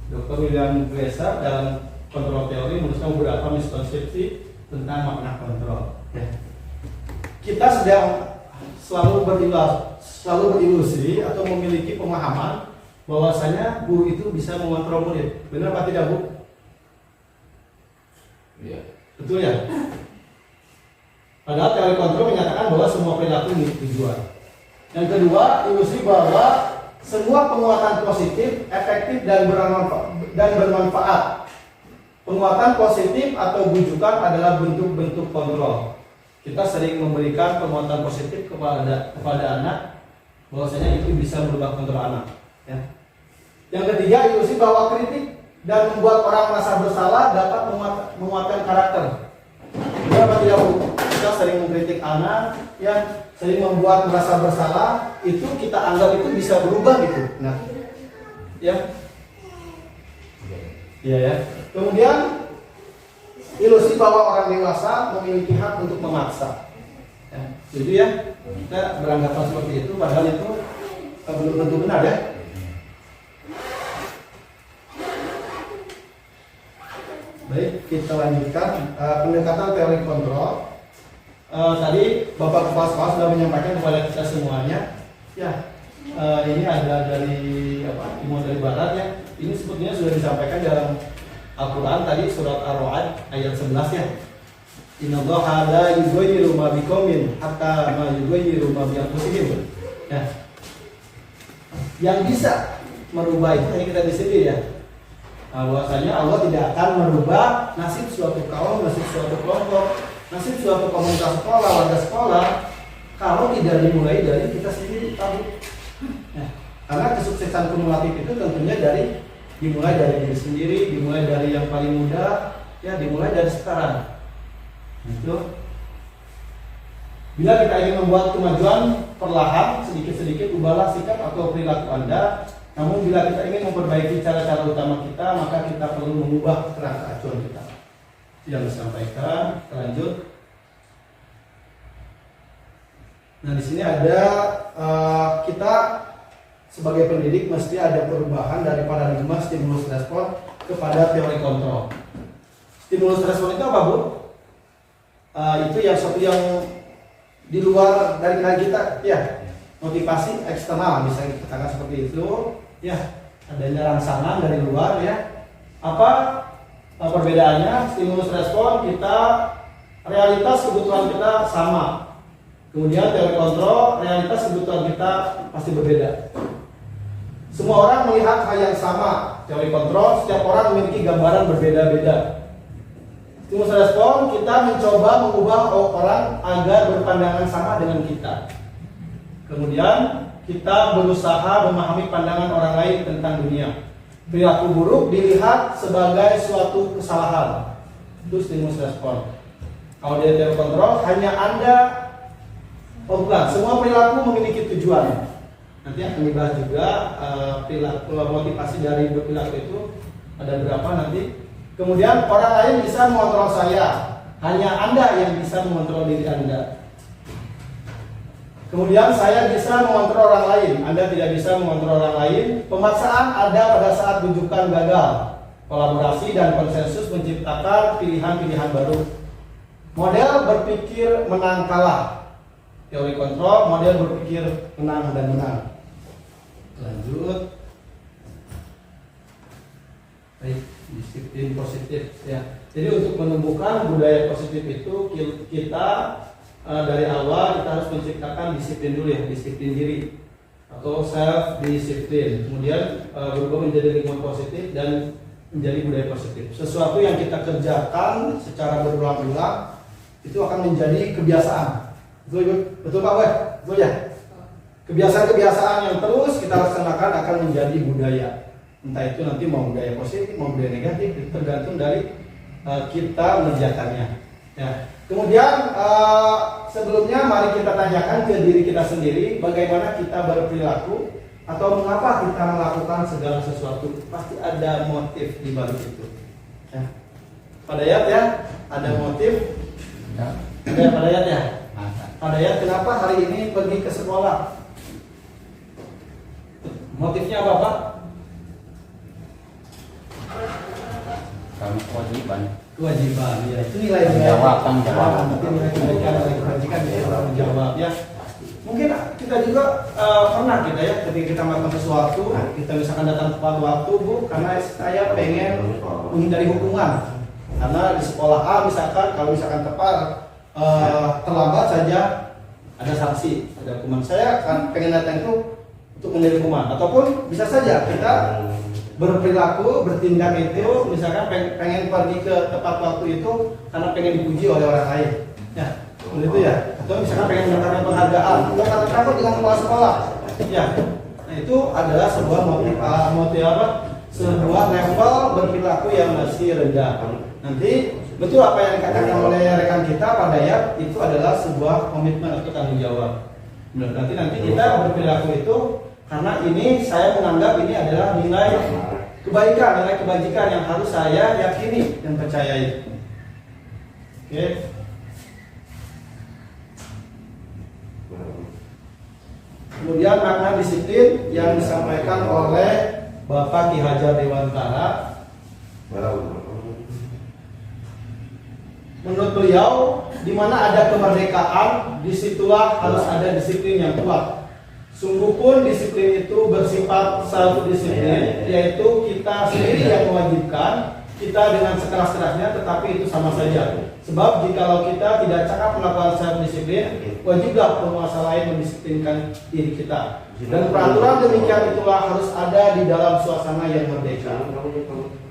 Dr. William Glaser dalam kontrol teori menuliskan beberapa miskonsepsi tentang makna kontrol. Ya. Kita sedang selalu berilusi atau memiliki pemahaman bahwasanya guru itu bisa mengontrol murid. Benar apa tidak Bu? Iya. Betul ya? Padahal teori kontrol menyatakan bahwa semua perilaku tujuan. Yang kedua, ilusi bahwa semua penguatan positif, efektif dan bermanfaat. Penguatan positif atau bujukan adalah bentuk-bentuk kontrol. Kita sering memberikan penguatan positif kepada anak, bahwasanya itu bisa merubah kontrol anak. Ya. Yang ketiga, ilusi bahwa kritik dan membuat orang merasa bersalah dapat menguatkan karakter. Berapa tidak Bu? Kita sering mengkritik anak, ya sering membuat merasa bersalah, itu kita anggap itu bisa berubah gitu. Nah, ya, ya. Kemudian ilusi bahwa orang dewasa memiliki hak untuk memaksa. Ya, jadi ya, kita beranggapan seperti itu, padahal itu belum tentu benar ya. Baik, kita lanjutkan pendekatan teori kontrol. Tadi Bapak Kepala Sekolah sudah menyampaikan kepada kita semuanya. Ya, ini ada dari Timur dari Barat ya. Ini sebetulnya sudah disampaikan dalam Al-Quran tadi surat Ar-Ra'd ayat 11 ya. Innallaha la yughayyiru ma biqaumin hatta ma yughayyiru ma bi anfusihim. Ya. Yang bisa merubah itu hanya kita di sini ya. Bahwasanya Allah tidak akan merubah nasib suatu kaum, nasib suatu kelompok, nasib suatu komunitas sekolah, warga sekolah kalau tidak dimulai dari kita sendiri tahu. Nah, karena kesuksesan kumulatif itu tentunya dimulai dari diri sendiri, dimulai dari yang paling muda, ya dimulai dari sekarang. Itu. Bila kita ingin membuat kemajuan perlahan, sedikit-sedikit ubahlah sikap atau perilaku Anda. Namun bila kita ingin memperbaiki cara-cara utama kita, maka kita perlu mengubah kerangka acuan kita. Yang disampaikan, lanjut. Nah di sini ada kita sebagai pendidik mesti ada perubahan dari paradigma stimulus respon kepada teori kontrol. Stimulus respon itu apa Bu? Itu yang satu yang di luar dari kita, ya motivasi eksternal bisa kita katakan seperti itu. Ya, adanya rangsangan dari luar ya. Apa perbedaannya? Stimulus respon kita realitas kebutuhan kita sama. Kemudian teori kontrol realitas kebutuhan kita pasti berbeda. Semua orang melihat hal yang sama. Teori kontrol setiap orang memiliki gambaran berbeda-beda. Stimulus respon kita mencoba mengubah orang agar berpandangan sama dengan kita. Kemudian kita berusaha memahami pandangan orang lain tentang dunia. Perilaku buruk dilihat sebagai suatu kesalahan. Itu stimulus respon. Kalau dia terkontrol, hanya Anda, oh bukan, semua perilaku memiliki tujuan. Nanti akan dibahas juga perilaku, motivasi dari berperilaku itu ada berapa nanti. Kemudian orang lain bisa mengontrol saya, hanya Anda yang bisa mengontrol diri Anda. Kemudian saya bisa mengontrol orang lain, Anda tidak bisa mengontrol orang lain. Pemaksaan ada pada saat rujukan gagal. Kolaborasi dan konsensus menciptakan pilihan-pilihan baru. Model berpikir menang kalah. Teori kontrol, model berpikir menang dan menang. Lanjut. Baik, disiplin positif ya. Jadi untuk menumbuhkan budaya positif itu kita dari awal kita harus menciptakan disiplin dulu ya, disiplin diri atau self disiplin. Kemudian berubah menjadi lingkungan positif dan menjadi budaya positif. Sesuatu yang kita kerjakan secara berulang-ulang itu akan menjadi kebiasaan. Betul Pak Weh? Betul ya? Kebiasaan-kebiasaan yang terus kita laksanakan akan menjadi budaya. Entah itu nanti mau budaya positif, mau budaya negatif, itu tergantung dari kita mengerjakannya. Ya. Kemudian sebelumnya mari kita tanyakan ke diri kita sendiri bagaimana kita berperilaku atau mengapa kita melakukan segala sesuatu. Pasti ada motif di balik itu. Ya. Pada ayat ya, ada motif. Ada pada ayat ya. Pada ayat kenapa hari ini pergi ke sekolah? Motifnya apa Pak? Kami kewajiban. Kewajiban ya, itu nilai-nilai Jawaban. nanti nilai kebaikan nilai kebajikan ya orang menjawab ya. Mungkin kita juga pernah kita ya ketika kita melakukan sesuatu, kita misalkan datang tepat waktu Bu, karena saya pengen menghindari hukuman. Karena di sekolah A misalkan kalau misalkan tepat terlambat saja ada sanksi, ada hukuman. Saya kan pengen datang itu untuk menghindari hukuman, ataupun bisa saja kita berperilaku, bertindak itu misalkan pengen pergi ke tempat waktu itu karena pengen dipuji oleh orang lain ya, begitu ya, atau misalkan pengen mendapatkan penghargaan atau karena takut dengan kepala sekolah ya. Nah itu adalah sebuah motif apa, sebuah level berperilaku yang masih rendah. Nanti betul apa yang dikatakan oleh rekan kita pada ayat itu adalah sebuah komitmen atau tanggung jawab. Nanti kita berperilaku itu karena ini saya menganggap ini adalah nilai kebaikan, nilai kebajikan yang harus saya yakini dan percayai. Oke. Kemudian makna disiplin yang disampaikan oleh Bapak Ki Hajar Dewantara. Menurut beliau, di mana ada kemerdekaan, disitulah harus ada disiplin yang kuat. Sungguh pun disiplin itu bersifat self-disiplin, yaitu kita sendiri yang mewajibkan kita dengan sekeras-kerasnya, tetapi itu sama saja. Sebab jikalau kita tidak cakap melakukan self-disiplin, wajiblah penguasa lain mendisiplinkan diri kita. Dan peraturan demikian itulah harus ada di dalam suasana yang merdeka.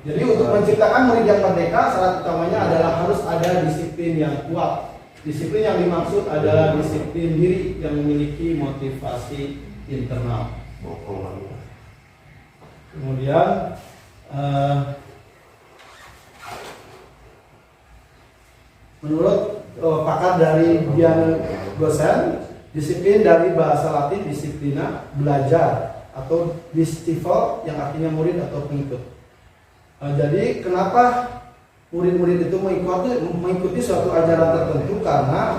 Jadi untuk menciptakan murid yang merdeka, syarat utamanya adalah harus ada disiplin yang kuat. Disiplin yang dimaksud adalah disiplin diri yang memiliki motivasi internal. Kemudian menurut pakar dari Dian Gosen, disiplin dari bahasa Latin disiplina, belajar atau distival yang artinya murid atau pengikut. Jadi kenapa murid-murid itu mengikuti suatu ajaran tertentu karena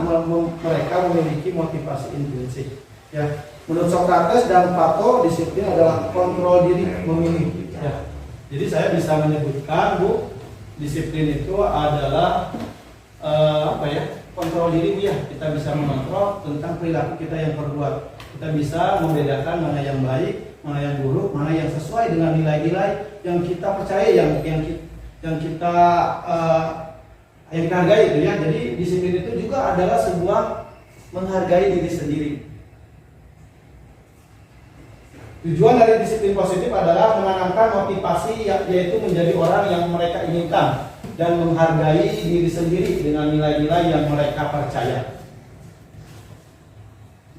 mereka memiliki motivasi intrinsik. Ya, menurut Socrates dan Plato, disiplin adalah kontrol diri memilih. Ya. Jadi saya bisa menyebutkan Bu, disiplin itu adalah kontrol diri Bu ya. Kita bisa mengontrol tentang perilaku kita yang perbuat. Kita bisa membedakan mana yang baik, mana yang buruk, mana yang sesuai dengan nilai-nilai yang kita percaya, yang kita hargai itu ya. Jadi disiplin itu juga adalah sebuah menghargai diri sendiri. Tujuan dari disiplin positif adalah menanamkan motivasi yaitu menjadi orang yang mereka inginkan dan menghargai diri sendiri dengan nilai-nilai yang mereka percaya.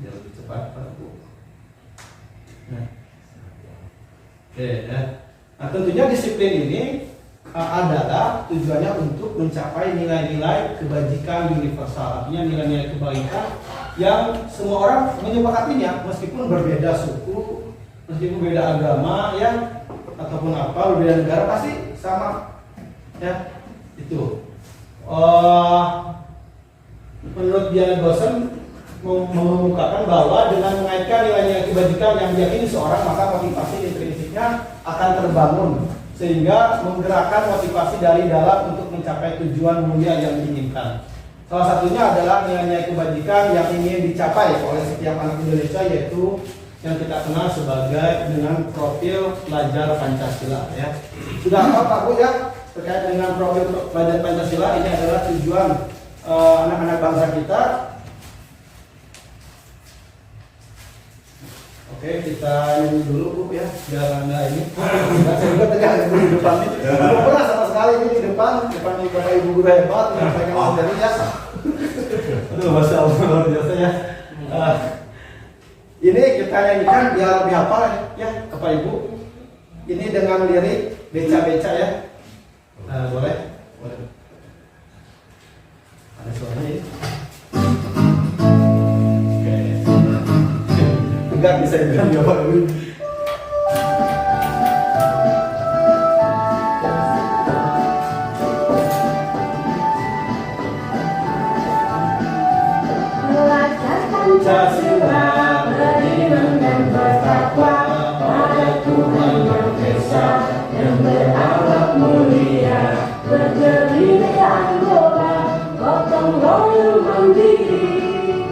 Ya, lebih cepat Pak Bu. Nah. Oke ya. Nah tentunya disiplin ini adalah tujuannya untuk mencapai nilai-nilai kebajikan universal, artinya nilai-nilai kebaikan yang semua orang menyepakatinya meskipun berbeda suku, meskipun beda agama ya, ataupun apa, berbeda negara pasti sama ya itu. Menurut Diana Gosen mengemukakan bahwa dengan mengaitkan nilai-nilai kebajikan yang diyakini seorang, maka motivasi intrinsiknya akan terbangun sehingga menggerakkan motivasi dari dalam untuk mencapai tujuan mulia yang diinginkan. Salah satunya adalah nilai-nilai kebajikan yang ingin dicapai oleh setiap anak Indonesia, yaitu yang kita kenal sebagai dengan profil pelajar Pancasila ya. Sudah apa Pak Bu ya terkait dengan profil pelajar Pancasila? Ini adalah tujuan anak-anak bangsa kita. Oke, kita nyanyi dulu Bu ya, biar Anda ini. Saya juga tegang di depan ini. Belum pernah sama sekali ini di depan Bapak Ibu guru hebat menyampaikan materi ya. Aduh, Masya Allah, luar biasa ya. Ini kita nyanyikan biar lebih hafal ya Bapak Ibu. Ini dengan lirik beca-beca ya. Boleh? Boleh. Ada suaranya ini. Enggak bisa bilang ya Pak Ibu. Pancasila beriman dan bertakwa pada Tuhan Yang Esa yang berakhlak mulia, berdirikan doa, gotong royong mandiri,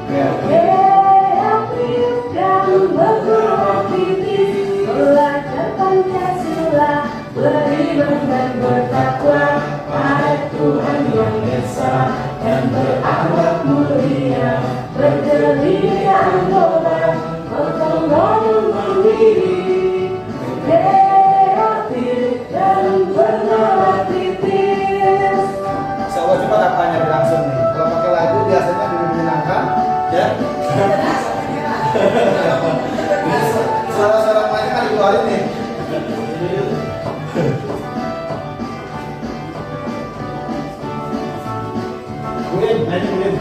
kreatif dan berkreatif. Belajar Pancasila beriman dan bertakwa pada Tuhan Yang Esa yang berakhlak mulia, berdirikan doa, gotong royong mandiri, kreatif dan berkreatif. Insyaallah cepat apanya berlangsung nih. Kalau pakai lagu biasanya lebih menyenangkan, ya. Suara-suara banyak kan dikeluarin nih. Win, nyanyi Win.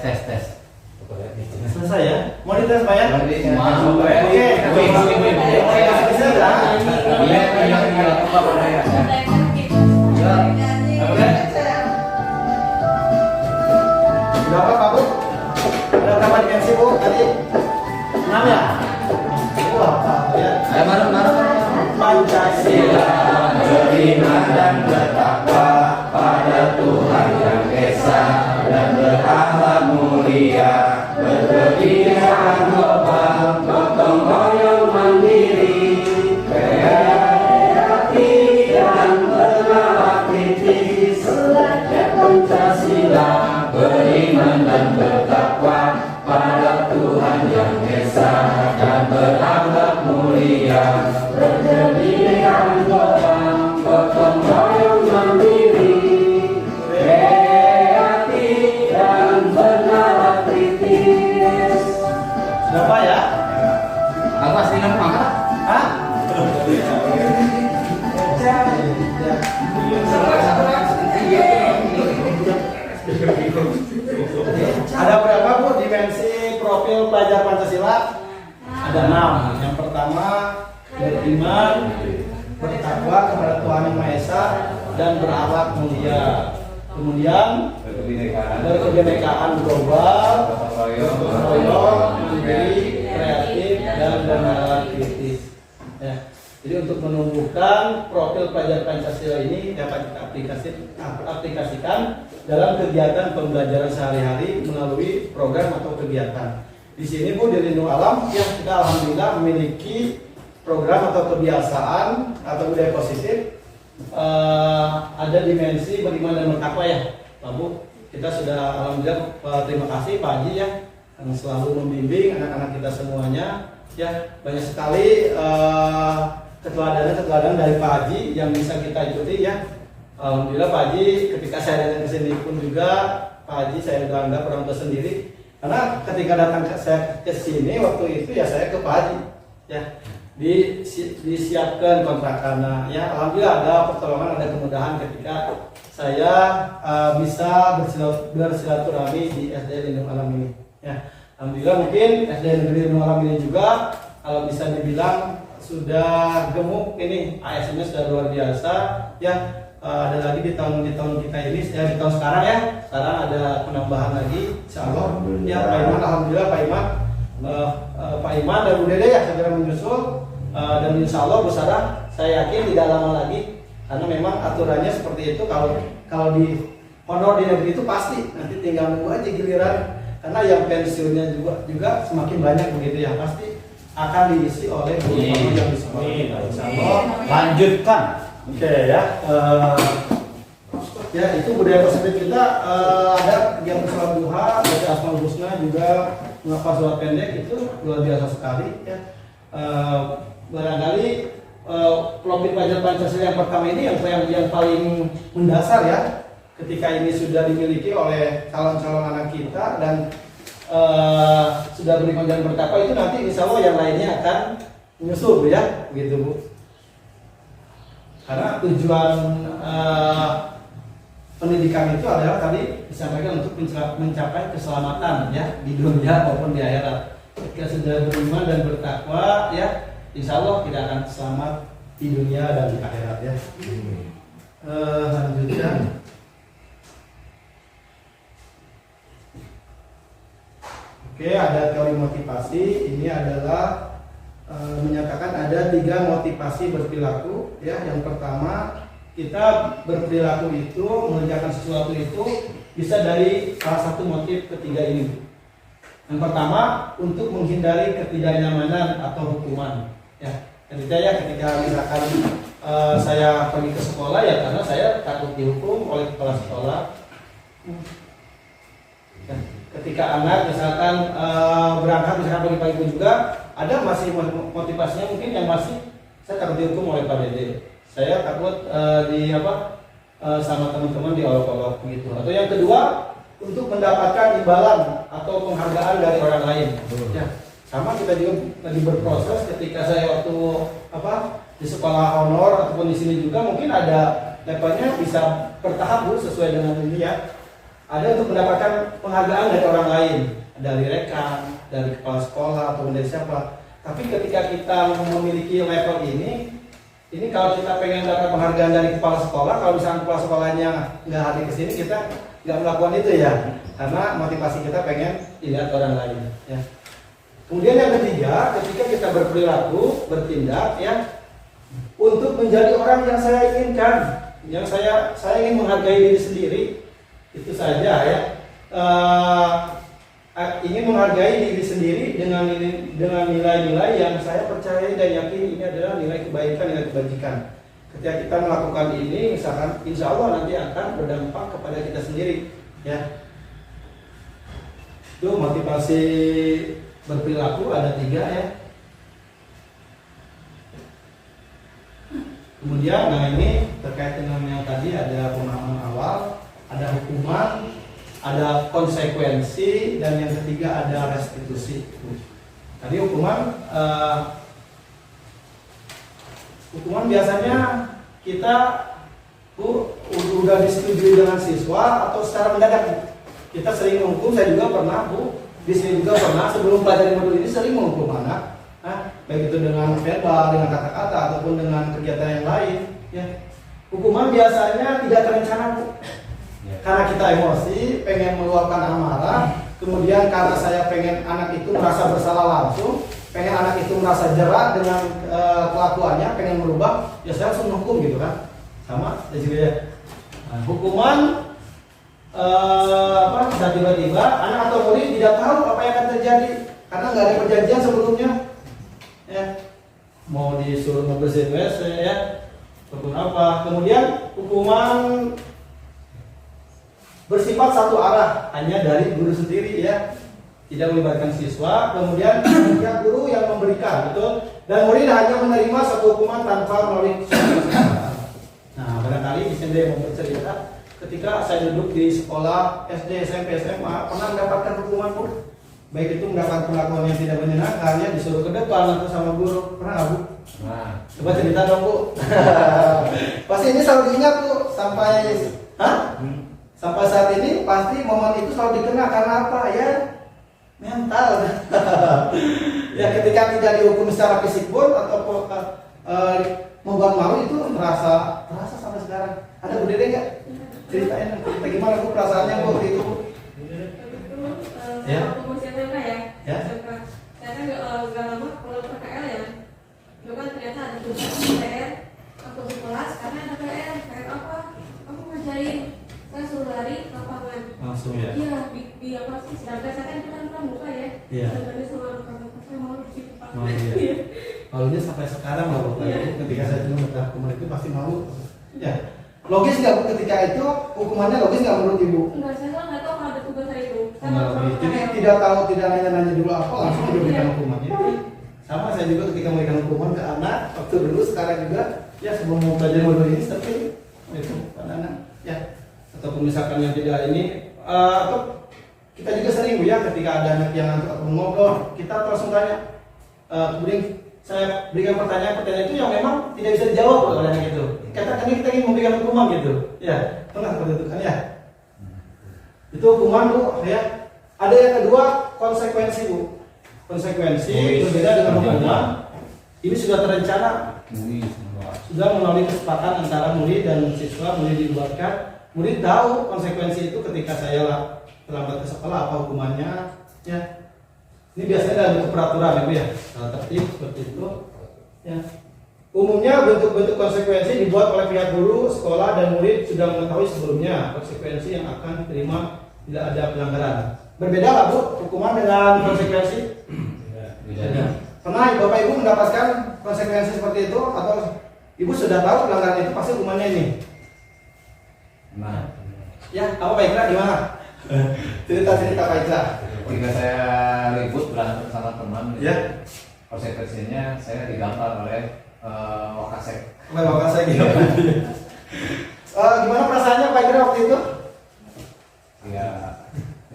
Tes. Selesai ya? Mau dites Pak ya? Mau. Oke. Bisa kan? Berapa Pak Bu? Ada berapa dimensi Bu tadi? 6 ya? Wah, Pak ya. Ayo bareng. Pancasila beriman dan bertakwa pada Tuhan Yang Esa dan berakhlak mulia, berdirikan global, gotong royong mandiri, kreatif dan bernalar kritis. Belajar Pancasila beriman dan bertakwa pada Tuhan Yang Esa dan berakhlak mulia, berdirikan global, gotong royong mandiri, kreatif dan bernalar kritis. berapa ya? Aku asli nama mangkat. Hah? Ada berapa Bu dimensi profil pelajar Pancasila? Ada 6. Yang pertama beriman, bertakwa kepada Tuhan Yang Maha Esa dan berakhlak mulia. Kemudian berkebinekaan global, gotong royong, mandiri, kreatif dan bernalar kritis. Ya. Jadi untuk menumbuhkan profil pelajar Pancasila ini dapat kita aplikasikan dalam kegiatan pembelajaran sehari-hari melalui program atau kegiatan. Di sini Bu, di Lindung Alam ya, kita alhamdulillah memiliki program atau kebiasaan atau budaya positif. Ada dimensi beriman dan bertakwa ya Pak Bu. Kita sudah alhamdulillah terima kasih Pak Haji ya, yang selalu membimbing anak-anak kita semuanya ya. Banyak sekali keteladanan dari Pak Haji yang bisa kita ikuti ya. Alhamdulillah Pak Haji, ketika saya datang ke sini pun juga Pak Haji saya udah anggap orang tua sendiri, karena ketika datang saya ke sini waktu itu ya saya ke Pak Haji ya, disiapkan kontrakan ya. Alhamdulillah ada pertolongan, ada kemudahan ketika saya bisa bersilaturahmi di SD Lindung Alam ini ya. Alhamdulillah mungkin SD Negeri Lindung Alam ini juga kalau bisa dibilang sudah gemuk ini, ASN-nya sudah luar biasa ya. Ada lagi di tahun kita ini ya, di tahun sekarang ya, sekarang ada penambahan lagi insyaallah ya. Pak Iman, alhamdulillah Pak Iman dan Bu Dede ya segera menyusul, dan insyaallah Bu Sarah saya yakin tidak lama lagi, karena memang aturannya seperti itu. Kalau di honor di negeri itu pasti nanti tinggal nunggu aja giliran, karena yang pensiunnya juga semakin banyak begitu ya, pasti akan diisi oleh guru yang di sekolah kita insyaallah. Lanjutkan. Oke ya, ya itu budaya positif kita. Ada kegiatan sholat duha, baca asmaul husna, juga menghafal sholat pendek, itu luar biasa sekali ya. Barangkali profil pelajar Pancasila yang pertama ini yang paling mendasar ya, ketika ini sudah dimiliki oleh calon-calon anak kita dan sudah beriman dan bertakwa, itu nanti insya Allah yang lainnya akan menyusul ya, begitu Bu. Karena tujuan pendidikan itu adalah tadi disampaikan untuk mencapai keselamatan ya di dunia maupun di akhirat. Ketika sudah beriman dan bertakwa ya, insya Allah kita akan selamat di dunia dan di akhirat ya. Lanjutkan. Oke, ada teori motivasi. Ini adalah menyatakan ada 3 motivasi berperilaku ya. Yang pertama, kita berperilaku itu mengerjakan sesuatu itu bisa dari salah satu motif ketiga ini. Yang pertama, untuk menghindari ketidaknyamanan atau hukuman ya. Ketika misalkan saya pergi ke sekolah ya karena saya takut dihukum oleh kepala sekolah. Ketika anak misalkan berangkat misalkan pagi-pagi pun juga ada masih motivasinya mungkin yang masih saya takut dihukum oleh Pak Dede, saya takut sama teman-teman diolok-olok begitu. Atau yang kedua, untuk mendapatkan imbalan atau penghargaan dari orang lain ya. Sama kita juga lagi berproses, ketika saya waktu di sekolah honor ataupun di sini juga mungkin ada levelnya bisa bertahap Bu, sesuai dengan ini ya. Ada untuk mendapatkan penghargaan dari orang lain, dari rekan, dari kepala sekolah atau dari siapa. Tapi ketika kita memiliki level ini kalau kita pengen dapat penghargaan dari kepala sekolah, kalau misalnya kepala sekolahnya nggak hadir ke sini, kita nggak melakukan itu ya, karena motivasi kita pengen dilihat orang lain ya. Kemudian yang ketiga, ketika kita berperilaku, bertindak ya, untuk menjadi orang yang saya inginkan, yang saya ingin menghargai diri sendiri, itu saja ya. Ingin menghargai diri sendiri dengan nilai-nilai yang saya percaya dan yakin ini adalah nilai kebaikan, nilai kebajikan. Ketika kita melakukan ini, misalkan insya Allah nanti akan berdampak kepada kita sendiri ya. Itu motivasi berperilaku ada 3 ya. Kemudian ini terkait dengan yang tadi, ada pemahaman awal, ada hukuman, ada konsekuensi, dan yang ketiga ada restitusi. Tadi hukuman biasanya kita udah disetujui dengan siswa atau secara mendadak. Kita sering menghukum, saya juga pernah Bu, di sini juga pernah sebelum pelajari modul ini sering menghukum anak, baik itu dengan verbal, dengan kata-kata ataupun dengan kegiatan yang lain. Ya. Hukuman biasanya tidak terencana Bu. Karena kita emosi, pengen meluapkan amarah, kemudian karena saya pengen anak itu merasa bersalah langsung, pengen anak itu merasa jerah dengan kelakuannya, pengen merubah, ya saya langsung hukum gitu kan. Sama ya juga ya. Nah, hukuman bisa tiba-tiba anak atau murid tidak tahu apa yang akan terjadi karena nggak ada perjanjian sebelumnya. Ya, mau disuruh membersihin WC ya, ataupun apa. Kemudian hukuman bersifat satu arah, hanya dari guru sendiri ya, tidak melibatkan siswa. Kemudian pihak guru yang memberikan, betul, dan murid hanya menerima satu hukuman tanpa melalui kesepakatan. Nah, barangkali di sini mau bercerita ketika saya duduk di sekolah SD, SMP, SMA pernah mendapatkan hukuman Bu, baik itu mendapat perlakuan yang tidak menyenangkan ya, disuruh ke depan atau sama guru, pernah nggak Bu? Nah, Coba cerita dong Bu. Pasti ini selalu diingat Bu sampai sampai saat ini pasti momen itu selalu dikenang karena apa ya? Mental. Ya ketika tidak dihukum secara fisik pun atau membuat malu itu terasa sampai sekarang. Ada Bu Dede nggak? Ceritain bagaimana Bu perasaannya Bu waktu itu Bu? Ya. Waktu SMA ya. Ya. SMK. Saya kan nggak lama pulang ke KL ya. Itu kan ternyata ada tugas PR waktu di kelas karena ada PR apa? Kamu ngerjain. Saya suruh lari ke lapangan. Langsung ya. Iya, di apa sih? Sedangkan saya kan kita pramuka ya. Iya. Sedangkan sama kakak saya mau di Pak. Oh, iya. Malunya sampai sekarang loh Bu. Ketika saya dulu minta hukuman itu pasti malu. Ya. Logis nggak Bu ketika itu hukumannya logis nggak menurut Ibu? Enggak, saya nggak tahu kalau ada tugas saya itu. Saya Enggak mau logis. ke Jadi KL. tidak tahu, tidak nanya-nanya dulu apa langsung diberikan hukumannya. Sama saya juga ketika memberikan hukuman ke anak waktu dulu, sekarang juga ya sebelum mau belajar modul ini seperti itu pada anak ya, ataupun misalkan yang tidak ini atau kita juga sering Bu ya ketika ada anak yang ngantuk atau ngobrol kita langsung tanya, kemudian saya berikan pertanyaan itu yang memang tidak bisa dijawab oleh anak itu. Katakan kita ingin memberikan hukuman gitu ya, pernah seperti itu kan ya. Itu hukuman Bu ya. Ada yang kedua konsekuensi Bu. Konsekuensi berbeda dengan hukuman. Ini sudah terencana, sudah melalui kesepakatan antara murid dan siswa. Murid dibuatkan, murid tahu konsekuensi itu ketika saya terlambat ke sekolah apa hukumannya ya. Ini biasanya dalam bentuk peraturan ya Bu ya, tertib seperti itu ya. Umumnya bentuk-bentuk konsekuensi dibuat oleh pihak guru, sekolah, dan murid sudah mengetahui sebelumnya konsekuensi yang akan diterima tidak ada pelanggaran. Berbeda nggak Bu hukuman dengan konsekuensi? beda. Pernah Bapak Ibu mendapatkan konsekuensi seperti itu atau Ibu sudah tahu pelanggaran itu pasti hukumannya ini? Nah, Ya, apa Pak Ikra gimana? Cerita-cerita Pak Ikra. ketika saya ribut berantem sama teman, Ya. konsekuensinya saya digampar oleh Wakasek. Bapak saya gitu. Gimana perasaannya Pak Ikra waktu itu? Ya,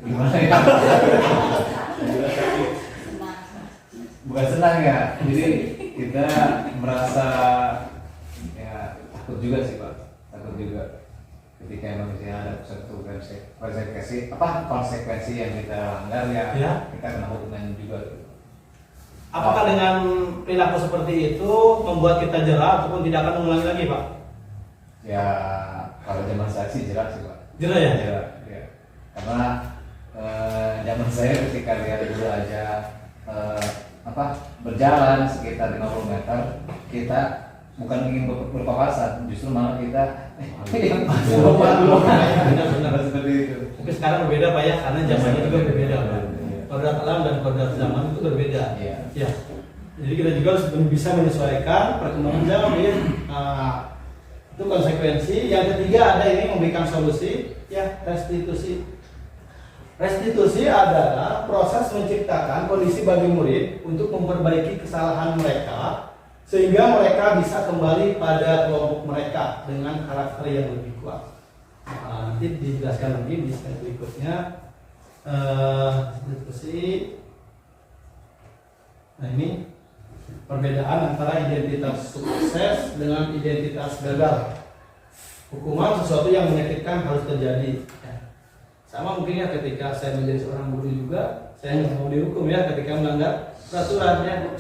gimana ya? Bukan senang ya, jadi kita merasa ya takut juga sih Pak, takut juga ketika manusia ada satu konsekuensi yang kita langgar ya. Kita kena hukuman juga. Apakah dengan perilaku seperti itu membuat kita jerah ataupun tidak akan mengulangi lagi Pak? Ya kalau zaman saya sih jelas sih Pak. Jerah ya? Jelas, ya. Karena zaman saya ketika lihat dulu aja berjalan sekitar 50 meter, kita bukan ingin berpapasan, justru malah kita benar seperti itu. Mungkin sekarang berbeda Pak ya, karena zamannya juga berbeda Pak. Kodrat alam dan kodrat zaman itu berbeda. Iya. Ya. Jadi kita juga harus bisa menyesuaikan perkembangan zaman ya. Itu konsekuensi. Yang ketiga ada ini memberikan solusi, ya restitusi. Restitusi adalah proses menciptakan kondisi bagi murid untuk memperbaiki kesalahan mereka sehingga mereka bisa kembali pada kelompok mereka dengan karakter yang lebih kuat. Nanti dijelaskan lagi di slide berikutnya. Restitusi. Nah ini perbedaan antara identitas sukses dengan identitas gagal. Hukuman sesuatu yang menyakitkan harus terjadi. Sama mungkin ya ketika saya menjadi seorang guru juga, saya nggak mau dihukum ya ketika melanggar peraturannya.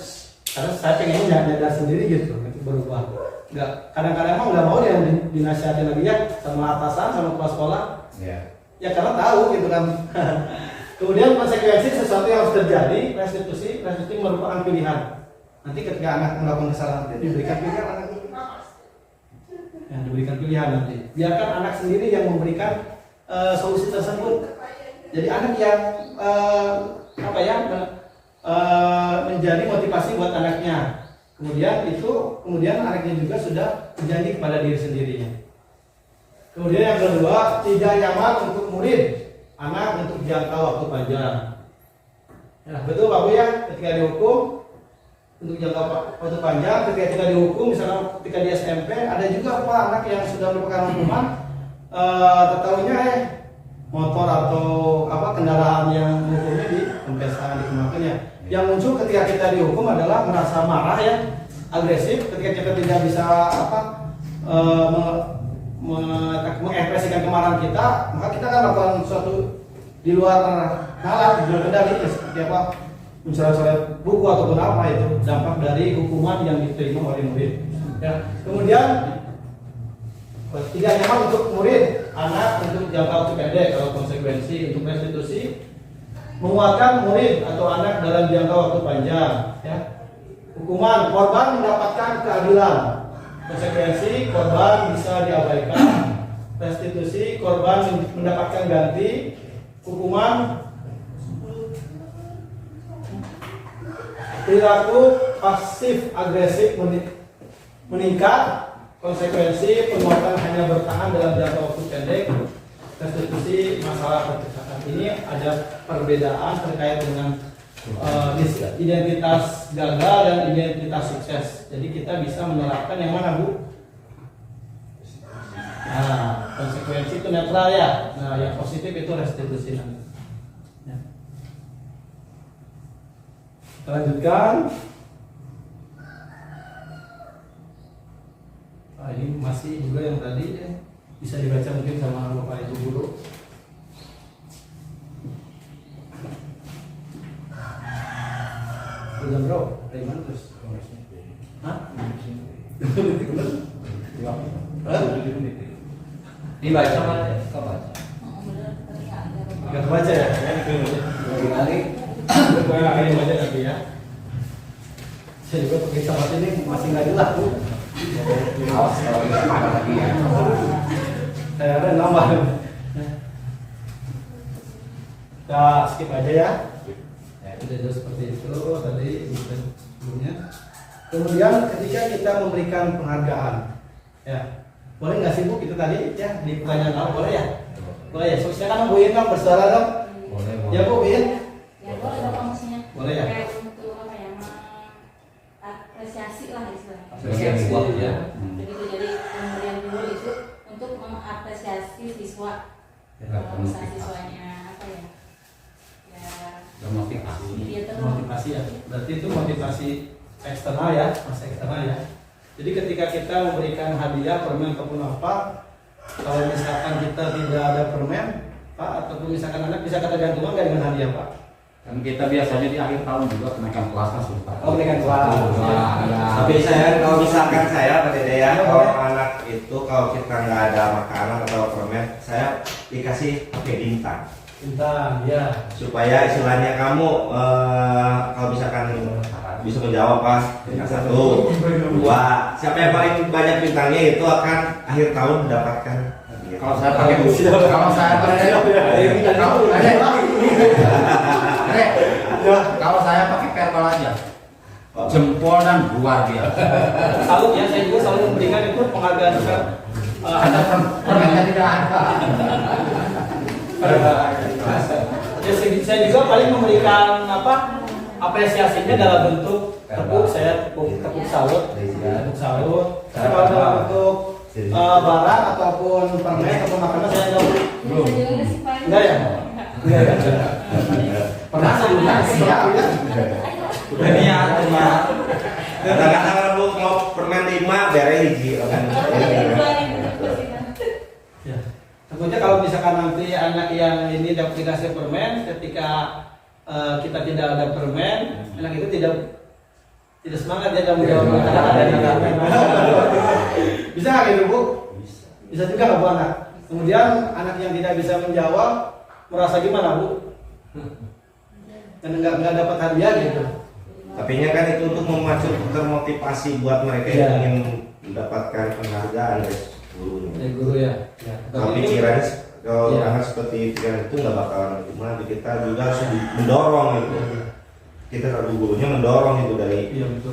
Karena saya pengen nyadar sendiri gitu, nanti berubah. Nggak, kadang-kadang emang nggak mau dia dinasihati lagi ya sama atasan, sama kepala sekolah. Iya. Ya karena tahu gitu kan. Kemudian konsekuensi sesuatu yang harus terjadi, restitusi merupakan pilihan. Nanti ketika anak melakukan kesalahan itu diberikan pilihan anak itu. Yang diberikan pilihan nanti. Biarkan anak sendiri yang memberikan solusi tersebut. Jadi anak yang menjadi motivasi buat anaknya. Kemudian anaknya juga sudah berjanji kepada diri sendirinya. Kemudian yang kedua, tidak nyaman untuk murid anak untuk jangka waktu panjang. Ya, betul Pak Bu ya, ketika dihukum untuk jangka waktu panjang, ketika kita dihukum misalnya ketika di SMP, ada juga Pak anak yang sudah merupakan hukuman, tertahunya motor atau kendaraan yang menghukumnya dikempesan, dikenakannya. Yang muncul ketika kita dihukum adalah merasa marah ya, agresif, ketika kita tidak bisa mengekspresikan kemarahan kita, maka kita akan melakukan sesuatu di luar nalar, di luar kendali, seperti mencoret-coret buku ataupun apa, itu dampak dari hukuman yang diterima oleh murid. Ya. Kemudian tidak nyaman untuk murid anak untuk jangka waktu pendek. Kalau konsekuensi untuk restitusi, menguatkan murid atau anak dalam jangka waktu panjang. Ya. Hukuman, korban mendapatkan keadilan. Konsekuensi, korban bisa diabaikan. Restitusi, korban mendapatkan ganti. Hukuman, perilaku pasif agresif meningkat. Konsekuensi, penguatan hanya bertahan dalam jangka waktu pendek. Restitusi, masalah percakapan. Ini ada perbedaan terkait dengan identitas gagal dan identitas sukses. Jadi kita bisa menerapkan yang mana Bu? Nah, konsekuensi itu netral ya. Nah, yang positif itu restitusi nanti. Ya. Kita lanjutkan. Ini masih juga yang tadi ya. Bisa dibaca mungkin sama Bapak Ibu guru. Udah bro, dari mana terus? Hah? Dibaca mana? Kau baca. Enggak kebaca ya? Lagi. Gue akan baca nanti ya. Saya juga pakai sahabat ini masih nggak jelas Bu. Awas kalau ada lagi ya. Saya ada nambah. Kita skip aja ya. Jadi seperti itu tadi sebelumnya. Kemudian ketika kita memberikan penghargaan, ya boleh nggak sih Bu kita tadi ya di pertanyaan awal boleh ya? Boleh ya. So, silakan Bu In dong bersuara dong. Boleh. Ya Bu In. Ya boleh dong maksudnya. Boleh ya. Kayak untuk apresiasi lah istilahnya. Apresiasi ya. Begitu, jadi pemberian dulu itu untuk mengapresiasi siswa, Ya, usaha siswanya motivasi. dia terus Motivasi ya. Berarti itu motivasi eksternal ya, masa eksternal ya. Jadi ketika kita memberikan hadiah permen ataupun apa, kalau misalkan kita tidak ada permen Pak, ataupun misalkan anak bisa ketergantungan nggak dengan hadiah Pak? Kan kita biasanya di akhir tahun juga kenaikan kelas kan sudah. Oh, kenaikan kelas. Tapi saya kalau misalkan saya Pak Dede ya, kalau anak itu kalau kita nggak ada makanan atau permen, saya dikasih pakai bintang. Bintang, ya. Supaya istilahnya kamu kalau misalkan bisa menjawab Pak, bintang 1, 2, siapa yang paling banyak bintangnya itu akan akhir tahun mendapatkan. Kalau saya pakai kalau saya pakai kalau saya pakai verbal aja. Jempol dan luar biasa. Salut ya, saya juga selalu memberikan itu penghargaan juga. Ada permennya tidak ada. Jadi saya juga paling memberikan apresiasinya dalam bentuk tepuk, saya tepuk salut, Tapi kalau dalam bentuk barang ataupun permen ataupun makanan saya belum. Enggak ya? Pernah sebelumnya ya. Udah niat cuma kadang-kadang lu mau permen 5 bere hiji. Ya. Tentunya kalau misalkan nanti anak yang ini dapat dikasih permen, ketika kita tidak ada permen, anak itu tidak semangat ya dalam menjawab permen. Bisa nggak gitu Bu? Bisa juga nggak Bu anak? Kemudian anak yang tidak bisa menjawab merasa gimana Bu? dan nggak dapat hadiah gitu. Tapi kan itu untuk memacu termotivasi buat mereka yang ingin mendapatkan penghargaan dari gurunya. Dari guru ya. Tapi pikiran kalau anak seperti pikiran itu nggak bakalan gimana. Kita juga harus mendorong gitu. Kita kalau gurunya mendorong itu dari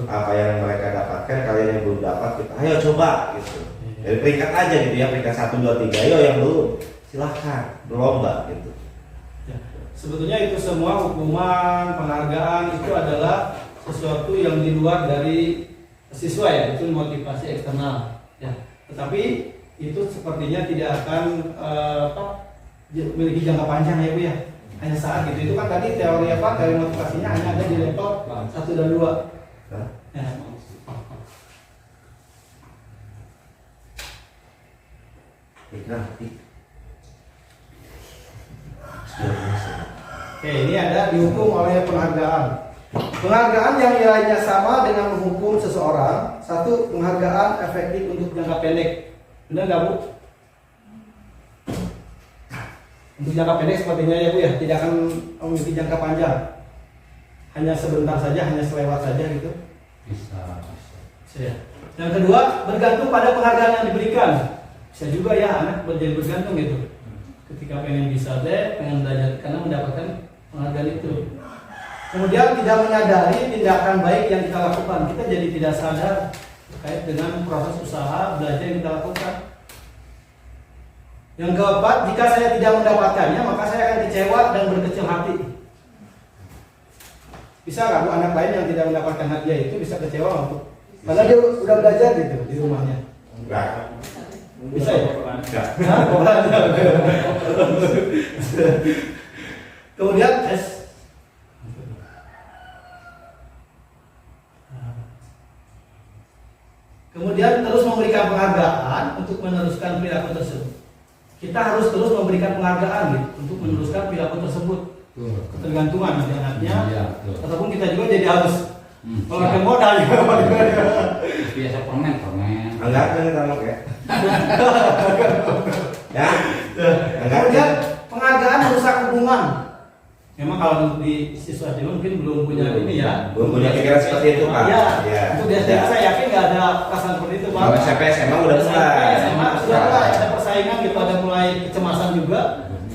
apa yang mereka dapatkan, kalian yang belum dapat kita ayo coba gitu. Dari peringkat aja gitu ya, peringkat 1, 2, 3, ayo yang belum silahkan berlomba gitu. Ya. Sebetulnya itu semua hukuman, penghargaan itu adalah sesuatu yang di luar dari siswa ya, itu motivasi eksternal ya. Tetapi itu sepertinya tidak akan memiliki jangka panjang ya Bu ya. Hanya saat gitu. Itu kan tadi teori teori motivasinya hanya ada di level 1 dan 2. Ya. Oke, ini ada dihukum oleh penghargaan. Penghargaan yang nilainya sama dengan menghukum seseorang. Satu, penghargaan efektif untuk jangka pendek. Benar nggak Bu? Untuk jangka pendek sepertinya ya Bu ya, tidak akan memiliki jangka panjang. Hanya sebentar saja, hanya selewat saja gitu. Bisa. Ya. Yang kedua, bergantung pada penghargaan yang diberikan. Bisa juga ya anak menjadi bergantung gitu. Ketika pengen bisa pengen belajar karena mendapatkan penghargaan itu. Kemudian tidak menyadari tindakan baik yang kita lakukan. Kita jadi tidak sadar terkait dengan proses usaha belajar yang kita lakukan. Yang keempat, jika saya tidak mendapatkannya, maka saya akan kecewa dan berkecil hati. Bisa nggak Bu anak lain yang tidak mendapatkan hadiah itu bisa kecewa nggak Bu? Karena dia udah belajar gitu di rumahnya. Enggak. Bisa ya? Enggak. Kemudian Kemudian terus memberikan penghargaan untuk meneruskan perilaku tersebut. Kita harus terus memberikan penghargaan gitu, untuk meneruskan perilaku tersebut. Ketergantungan dengan anaknya, ataupun kita juga jadi harus mengeluarkan modal juga. Biasa permen. Enggak kan kamu ya? Ya. Kemudian penghargaan merusak hubungan. Memang kalau di siswa SD mungkin belum punya ini ya. Belum punya pikiran seperti itu Pak. Ya. Untuk di SD saya yakin nggak ada perasaan seperti itu Pak. Kalau SMP SMA udah mulai. SMA sudah mulai ada persaingan gitu, ada mulai kecemasan juga.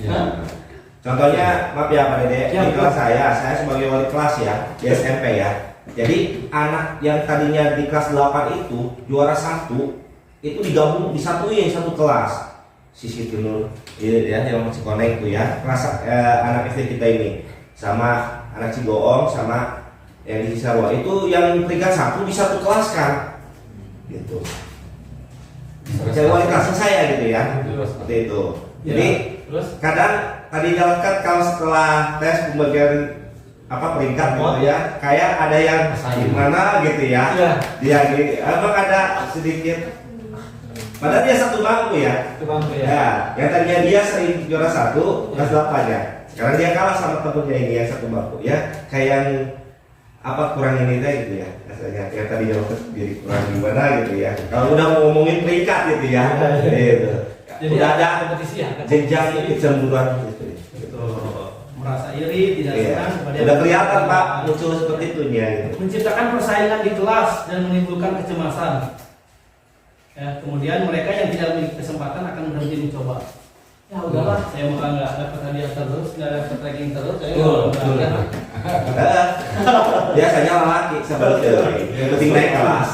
Nah, contohnya maaf ya Pak Dede, Ya, di kelas saya sebagai wali kelas ya di SMP ya. Jadi anak yang tadinya di kelas 8 itu juara 1 itu digabung disatuin satu kelas. Sisi Tinur ya yang masih connect tuh ya. Kelas anak SD kita ini sama anak Cigoong sama yang di Cisarua itu yang peringkat 1 di satu kelas kan. Gitu. Saya wali kelas saya gitu ya. Seperti itu. Jadi kadang tadi jalankan kalau setelah tes pembagian peringkat gitu ya, kayak ada yang gimana gitu ya. Dia emang ada sedikit. Padahal dia satu bangku ya. Ya, yang tadinya dia sering juara 1 kelas 8 ya. Sekarang dia kalah sama temennya ini yang satu bangku ya. Kayak yang kurang ini deh gitu ya. Rasanya yang tadinya jadi kurang gimana gitu ya. Kalau udah ngomongin peringkat gitu ya. Gitu. Jadi udah ada kompetisi ya. jenjang kecemburuan gitu. Merasa iri, tidak senang. Udah kelihatan Pak muncul seperti itu ya. Gitu. Menciptakan persaingan di kelas dan menimbulkan kecemasan. Ya, kemudian mereka yang tidak memiliki kesempatan akan berhenti mencoba. Ya udahlah, saya mau nggak dapat hadiah terus, nggak dapat ranking terus, saya nggak. Biasanya laki seperti itu, yang penting naik kelas.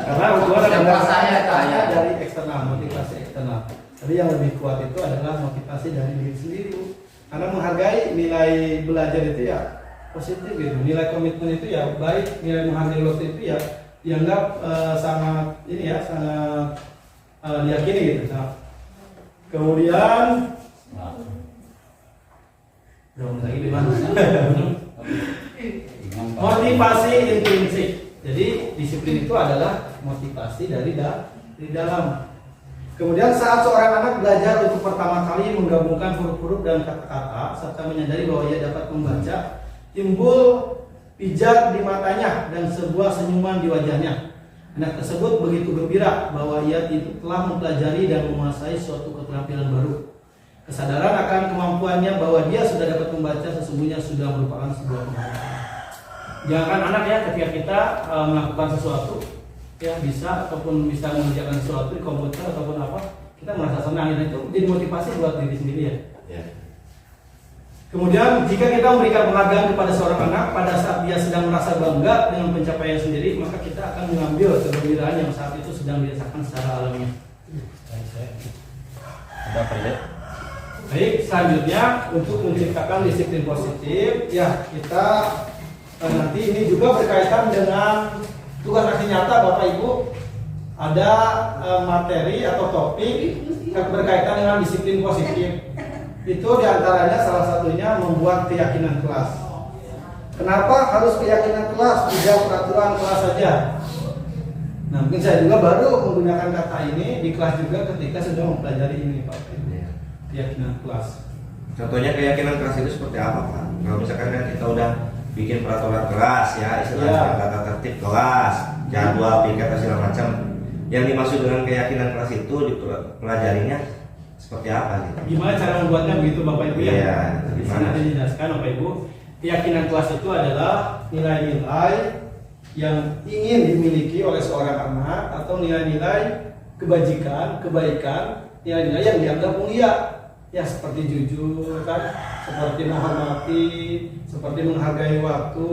Karena hubungan Siapa saya kayak dari eksternal, motivasi eksternal. Tapi yang lebih kuat itu adalah motivasi dari diri sendiri. Karena menghargai nilai belajar itu ya positif gitu, nilai komitmen itu ya baik, nilai menghargai waktu itu ya dianggap sangat ini ya sangat diyakini gitu. Nah, kemudian lagi di mana? Motivasi intrinsik. Jadi disiplin itu adalah motivasi dari dalam. Kemudian saat seorang anak belajar untuk pertama kali menggabungkan huruf-huruf dan kata-kata serta menyadari bahwa ia dapat membaca, timbul pijar di matanya dan sebuah senyuman di wajahnya. Anak tersebut begitu gembira bahwa ia telah mempelajari dan menguasai suatu keterampilan baru. Kesadaran akan kemampuannya bahwa dia sudah dapat membaca sesungguhnya sudah merupakan sebuah kemampuan. Jangan anak ya, ketika kita melakukan sesuatu ya bisa ataupun bisa mengerjakan sesuatu di komputer ataupun apa, kita merasa senang, dan itu jadi motivasi buat diri sendiri ya. Kemudian jika kita memberikan penghargaan kepada seorang anak pada saat dia sedang merasa bangga dengan pencapaian sendiri, maka kita akan mengambil kegembiraan yang saat itu sedang dirasakan secara alamiah. Ada apa ya? Baik, selanjutnya untuk menciptakan disiplin positif, ya kita nanti ini juga berkaitan dengan tugas aksi nyata Bapak Ibu. Ada materi atau topik berkaitan dengan disiplin positif. Itu diantaranya salah satunya membuat keyakinan kelas. Kenapa harus keyakinan kelas, tidak peraturan kelas saja? Nah, mungkin saya juga baru menggunakan kata ini di kelas juga ketika sudah mempelajari ini Pak. Keyakinan kelas. Contohnya keyakinan kelas itu seperti apa Pak? Kalau misalkan kan kita udah bikin peraturan kelas ya, istilahnya tata tertib kelas, jadwal, piket, segala macam. Yang dimaksud dengan keyakinan kelas itu dipelajarinya seperti apa gitu? Gimana cara membuatnya begitu Bapak Ibu ya? Iya, Di sana dijelaskan Bapak Ibu. Keyakinan kelas itu adalah nilai-nilai yang ingin dimiliki oleh seorang anak atau nilai-nilai kebajikan, kebaikan, nilai-nilai yang dianggap mulia. Ya seperti jujur kan, seperti menghormati, seperti menghargai waktu,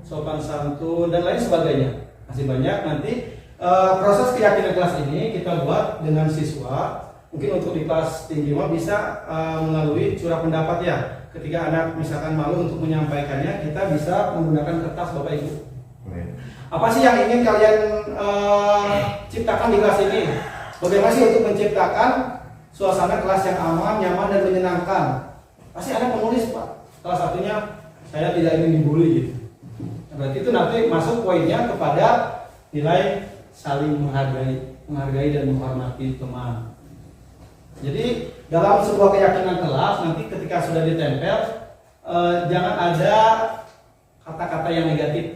sopan santun dan lain sebagainya. Masih banyak nanti proses keyakinan kelas ini kita buat dengan siswa. Mungkin untuk di kelas tinggi mah bisa melalui curah pendapat ya. Ketika anak misalkan malu untuk menyampaikannya, kita bisa menggunakan kertas Bapak Ibu. Apa sih yang ingin kalian ciptakan di kelas ini? Bagaimana sih untuk menciptakan suasana kelas yang aman, nyaman, dan menyenangkan? Pasti anak menulis Pak. Salah satunya saya tidak ingin dibully gitu. Berarti itu nanti masuk poinnya kepada nilai saling menghargai dan menghormati teman. Jadi dalam sebuah keyakinan kelas nanti ketika sudah ditempel, jangan ada kata-kata yang negatif,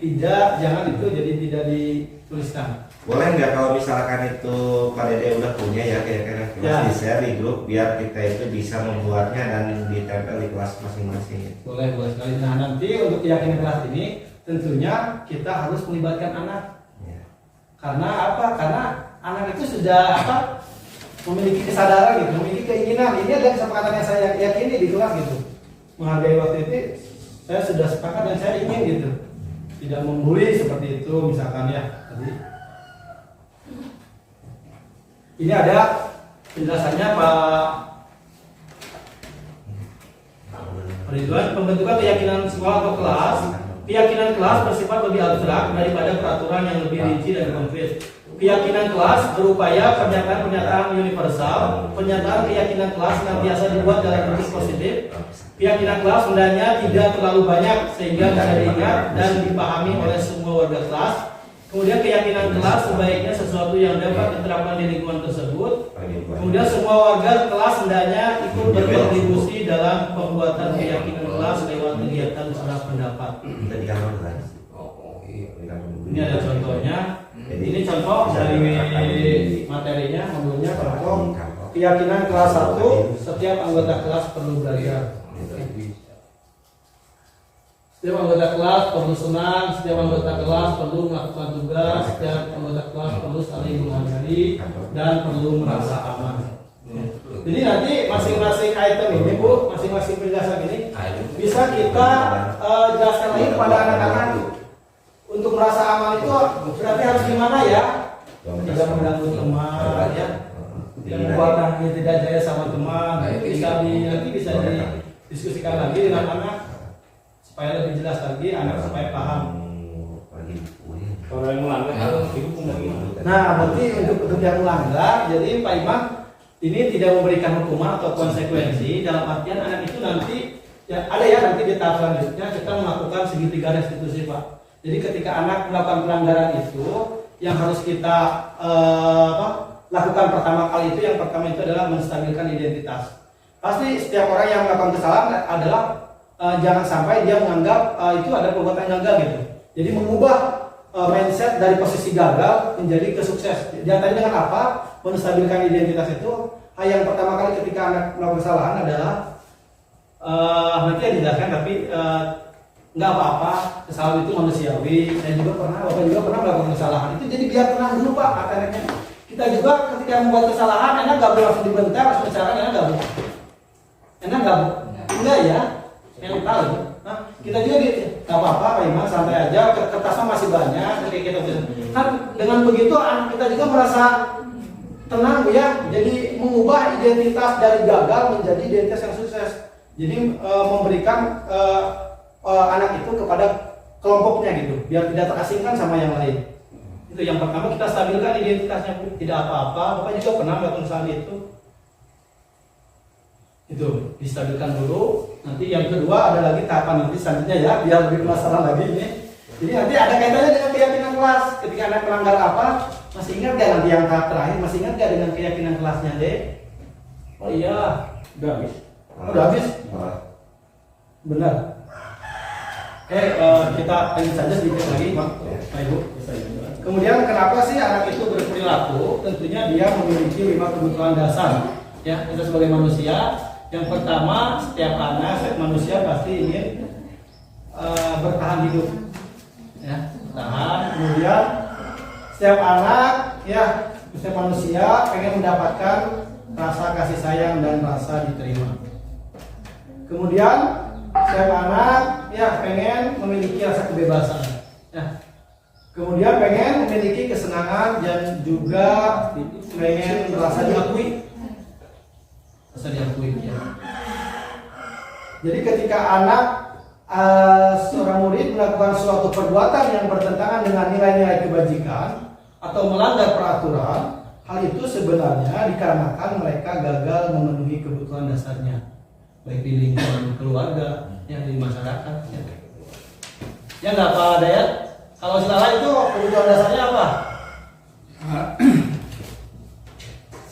jangan itu jadi tidak dituliskan. Boleh nggak kalau misalkan itu Pak Dede udah punya ya keyakinan kelas di share di grup biar kita itu bisa membuatnya dan ditempel di kelas masing-masing. Boleh sekali. Nah nanti untuk keyakinan kelas ini tentunya kita harus melibatkan anak. Karena apa? Karena anak itu sudah memiliki kesadaran gitu, memiliki keinginan. Ini adalah kesepakatan yang saya yakini di kelas gitu. Menghargai waktu itu saya sudah sepakat dan saya ingin gitu. Tidak membuli seperti itu misalkan ya tadi. Ini ada penjelasannya Pak Ridwan. Pembentukan keyakinan sekolah atau kelas. Keyakinan kelas bersifat lebih abstrak daripada peraturan yang lebih rinci dan konkret. Keyakinan kelas berupaya pernyataan-pernyataan universal. Pernyataan keyakinan kelas senantiasa dibuat dalam bentuk positif. Keyakinan kelas hendaknya tidak terlalu banyak sehingga bisa diingat dan dipahami oleh semua warga kelas. Kemudian keyakinan kelas sebaiknya sesuatu yang dapat diterapkan di lingkungan tersebut. Kemudian semua warga kelas hendaknya ikut berkontribusi dalam pembuatan keyakinan kelas lewat kegiatan serah pendapat. Ini ada contohnya. Ini contoh dari materinya, modulnya contoh keyakinan kelas 1, setiap anggota kelas perlu belajar. Setiap anggota kelas perlu senang, setiap anggota kelas perlu melakukan tugas, setiap anggota kelas perlu saling menghargai dan perlu merasa aman. Jadi nanti masing-masing item ini Bu, masing-masing penjelasan ini bisa kita jelaskan lagi kepada anak-anak. Untuk merasa aman itu berarti harus gimana ya? Tidak mengganggu teman ya, tidak membuat nanti tidak jaya sama teman. Nanti bisa didiskusikan lagi dengan anak supaya lebih jelas lagi, anak supaya paham. Kalau yang melanggar, Nah, berarti untuk yang melanggar, jadi Pak Imam ini tidak memberikan hukuman atau konsekuensi. Dalam artian anak itu nanti ya ada ya nanti di tahap selanjutnya kita melakukan segitiga restitusi Pak. Jadi ketika anak melakukan pelanggaran itu, yang harus kita lakukan pertama kali itu, yang pertama itu adalah menstabilkan identitas. Pasti setiap orang yang melakukan kesalahan adalah jangan sampai dia menganggap itu ada perbuatan gagal gitu. Jadi mengubah mindset dari posisi gagal menjadi ke sukses. Diantaranya dengan apa? Menstabilkan identitas itu hal yang pertama kali ketika anak melakukan kesalahan adalah nanti ya dijelaskan, tapi nggak apa-apa, kesalahan itu manusiawi. Saya juga pernah, bapak juga pernah melakukan kesalahan itu, jadi biar tenang dulu pak, kata anaknya. Kita juga ketika membuat kesalahan, enak nggak boleh langsung dibentak, langsung bicara, enak nggak bu? Enak nggak bu? Enggak ya, yang tahu. Nah, kita juga nggak apa-apa pak Iman, santai aja, kertasnya masih banyak, ketika kita kan dengan begitu anak kita juga merasa tenang bu ya, jadi mengubah identitas dari gagal menjadi identitas yang sukses. Jadi memberikan anak itu kepada kelompoknya gitu, biar tidak terasingkan sama yang lain. Itu yang pertama, kita stabilkan identitasnya bu. Tidak apa-apa, bapak juga pernah melakukan hal itu. Itu distabilkan dulu. Nanti yang kedua ada lagi tahapan nanti selanjutnya ya, biar lebih penasaran lagi ini. Jadi nanti ada kaitannya dengan keyakinan kelas. Ketika anak melanggar apa, masih ingat gak nanti yang tahap terakhir? Masih ingat gak dengan keyakinan kelasnya deh? Oh iya, udah habis. Udah habis? Benar. Oke, kita lanjut saja sedikit lagi, Pak Ibu. Kemudian kenapa sih anak itu berperilaku? Tentunya dia memiliki 5 kebutuhan dasar. Ya, kita sebagai manusia, yang pertama, setiap manusia pasti ingin bertahan hidup. Ya, bertahan. Kemudian setiap anak, ya, setiap manusia pengen mendapatkan rasa kasih sayang dan rasa diterima. Kemudian setiap anak ya pengen memiliki rasa kebebasan. Ya. Kemudian pengen memiliki kesenangan dan juga pengen merasa diakui. Rasa diakui ya. Jadi ketika anak seorang murid melakukan suatu perbuatan yang bertentangan dengan nilai-nilai kebajikan atau melanggar peraturan, hal itu sebenarnya dikarenakan mereka gagal memenuhi kebutuhan dasarnya, baik di lingkungan keluarga, yang di masyarakat. Ya nggak apa ada ya. Kalau salah itu kebutuhan dasarnya apa?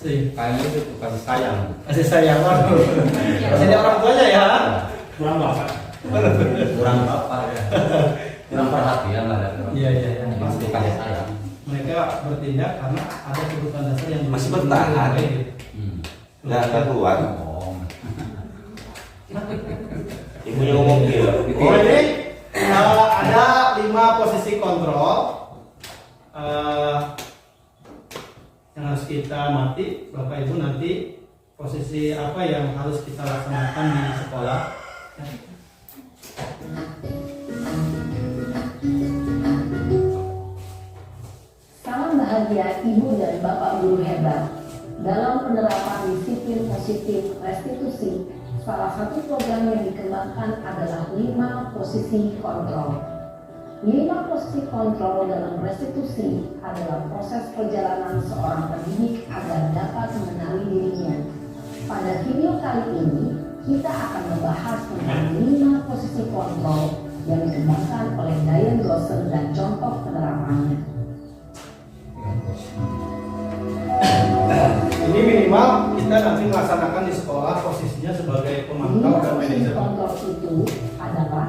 Kayaknya itu kasih sayang. Kasih sayang. Jadi orang tuanya ya. Kurang bapak. Kurang bapak ya. Kurang perhatian lah. Iya. Pasti kasih sayang. Mereka bertindak karena ada kebutuhan dasar yang Masih bertahan. Nggak keluar. Ibunya ngomong gitu. Oh ini ada 5 posisi kontrol yang harus kita mati. Bapak Ibu nanti posisi apa yang harus kita laksanakan di sekolah. Salam bahagia Ibu dan Bapak Guru hebat. Dalam penerapan disiplin positif restitusi, salah satu program yang dikembangkan adalah 5 posisi kontrol. 5 posisi kontrol dalam restitusi adalah proses perjalanan seorang pendidik agar dapat mengenali dirinya. Pada video kali ini, kita akan membahas tentang 5 posisi kontrol yang dikembangkan oleh Diane Grosser dan contoh penerapannya. Ini minimal kita nanti melaksanakan di sekolah posisinya sebagai pemantau dan Posisi manajer. kontrol itu adalah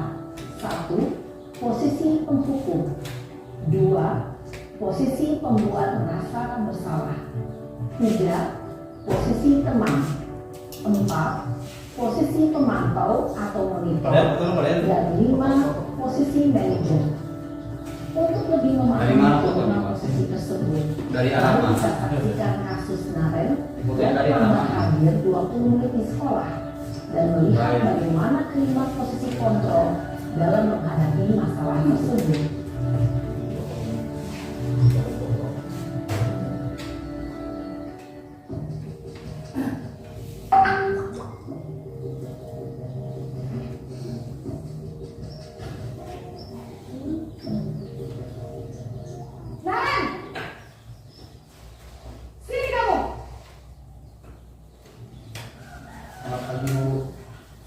1. Posisi penghukum, 2. Posisi pembuat merasa bersalah, 3. Posisi teman, 4. Posisi pemantau atau monitor, dan 5. Posisi manajer. Untuk lebih memahami kelima posisi tersebut, Dari anak bisa saksikan kasus Naren yang Dari pernah anak. hadir 20 menit di sekolah dan melihat bagaimana kelima posisi kontrol dalam menghadapi masalah tersebut.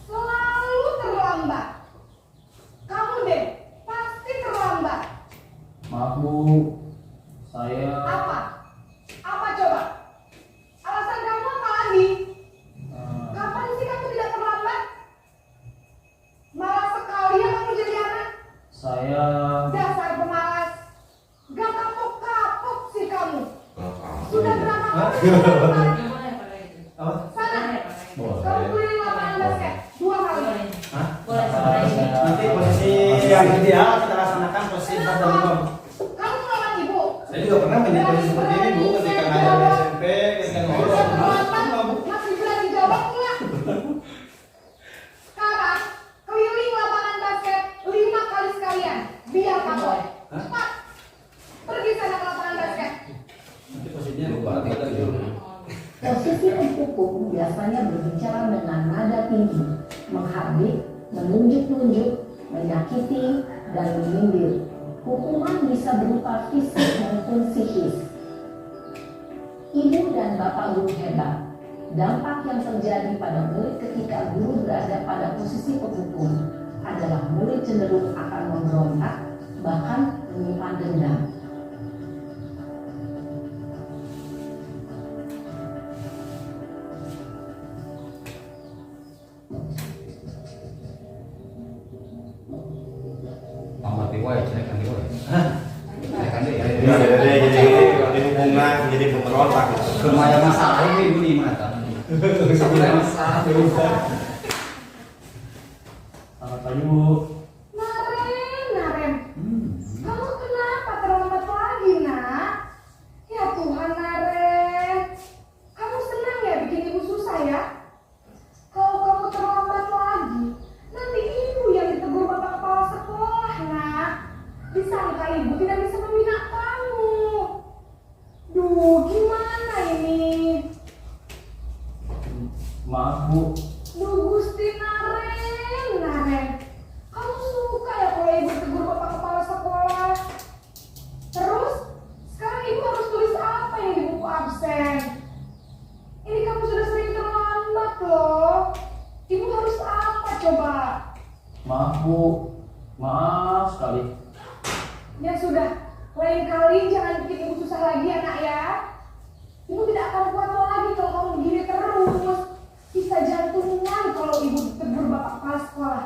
Selalu terlambat. Kamu deh, pasti terlambat. Maaf Bu, saya Apa? Apa coba? Alasan kamu apa lagi? Kapan sih kamu tidak terlambat? Malas sekali ya kamu jadi anak. saya Dasar pemalas. Gak kapok-kapok sih kamu. Sudah berapa kali terlambat? yang ideal kita laksanakan posisi 4 dan 5. Kamu melawan ibu. Saya juga pernah menjadi posisi seperti ini Bu, ketika ngajar di SMP, ketika Bisa ngobrol terlambat, masih berani jawab nggak? Sekarang keliling lapangan basket 5 kali sekalian. Biar kapok. Cepat. Pergi sana ke lapangan basket. nanti posisinya Lupa gitu. Posisi penghukum biasanya berbicara dengan nada tinggi, menghardik, menunjuk-nunjuk, menyakiti, dan menyindir. Hukuman bisa berupa fisik maupun psikis. Ibu dan bapak guru hebat. Dampak yang terjadi pada murid ketika guru berada pada posisi penghukum adalah murid cenderung akan memberontak, bahkan menyimpan dendam. Tamat wae, cenekan wae. Cenekan deh. Ya, jadi hubungan, jadi pemberontak. Lumayan masalah ini Bu di mata. Lumayan masalah. Selamat pagi Bu. Naren. Kamu kenapa terlambat lagi, nak? Ya Tuhan, Naren. Kamu senang ya bikin ibu susah ya? Kalau kamu terlambat lagi, nanti ibu yang ditegur bapak kepala sekolah, nak. Disangka ibu tidak bisa membina kamu. Duh, gimana ini? Maaf Bu. Duh, Gusti Naren. Kamu suka ya kalau ibu tegur bapak kepala sekolah? Terus, sekarang ibu harus tulis apa yang di buku absen? Ini kamu sudah sering terlambat loh. Ibu harus apa coba? Maaf Bu. Maaf sekali. Ya sudah, lain kali jangan bikin ibu susah lagi ya, nak ya. Ibu tidak akan kuat lagi kalau kamu begini terus. Bisa jantungan kalau ibu ditegur bapak kepala sekolah.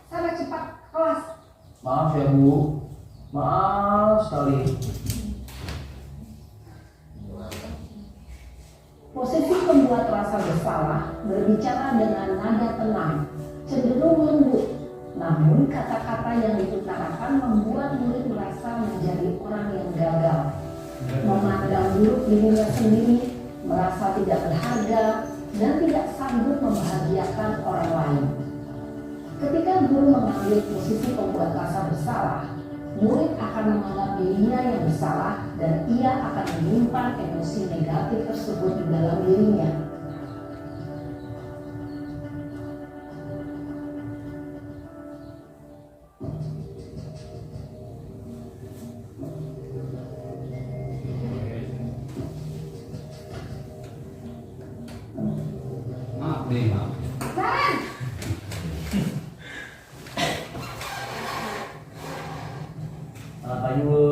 Sana cepat ke kelas. Maaf ya Bu. Maaf sekali. Posisi pembuat rasa bersalah berbicara dengan nada tenang, cenderung lembut. Namun kata-kata yang diutarakan membuat murid merasa menjadi orang yang gagal, memandang buruk dirinya sendiri, merasa tidak berharga, dan tidak sanggup membahagiakan orang lain. Ketika guru mengambil posisi pembuat rasa bersalah, murid akan menganggap dirinya yang bersalah dan ia akan menyimpan emosi negatif tersebut di dalam dirinya. Maaf nih, maaf. Naren! Selamat pagi Bu.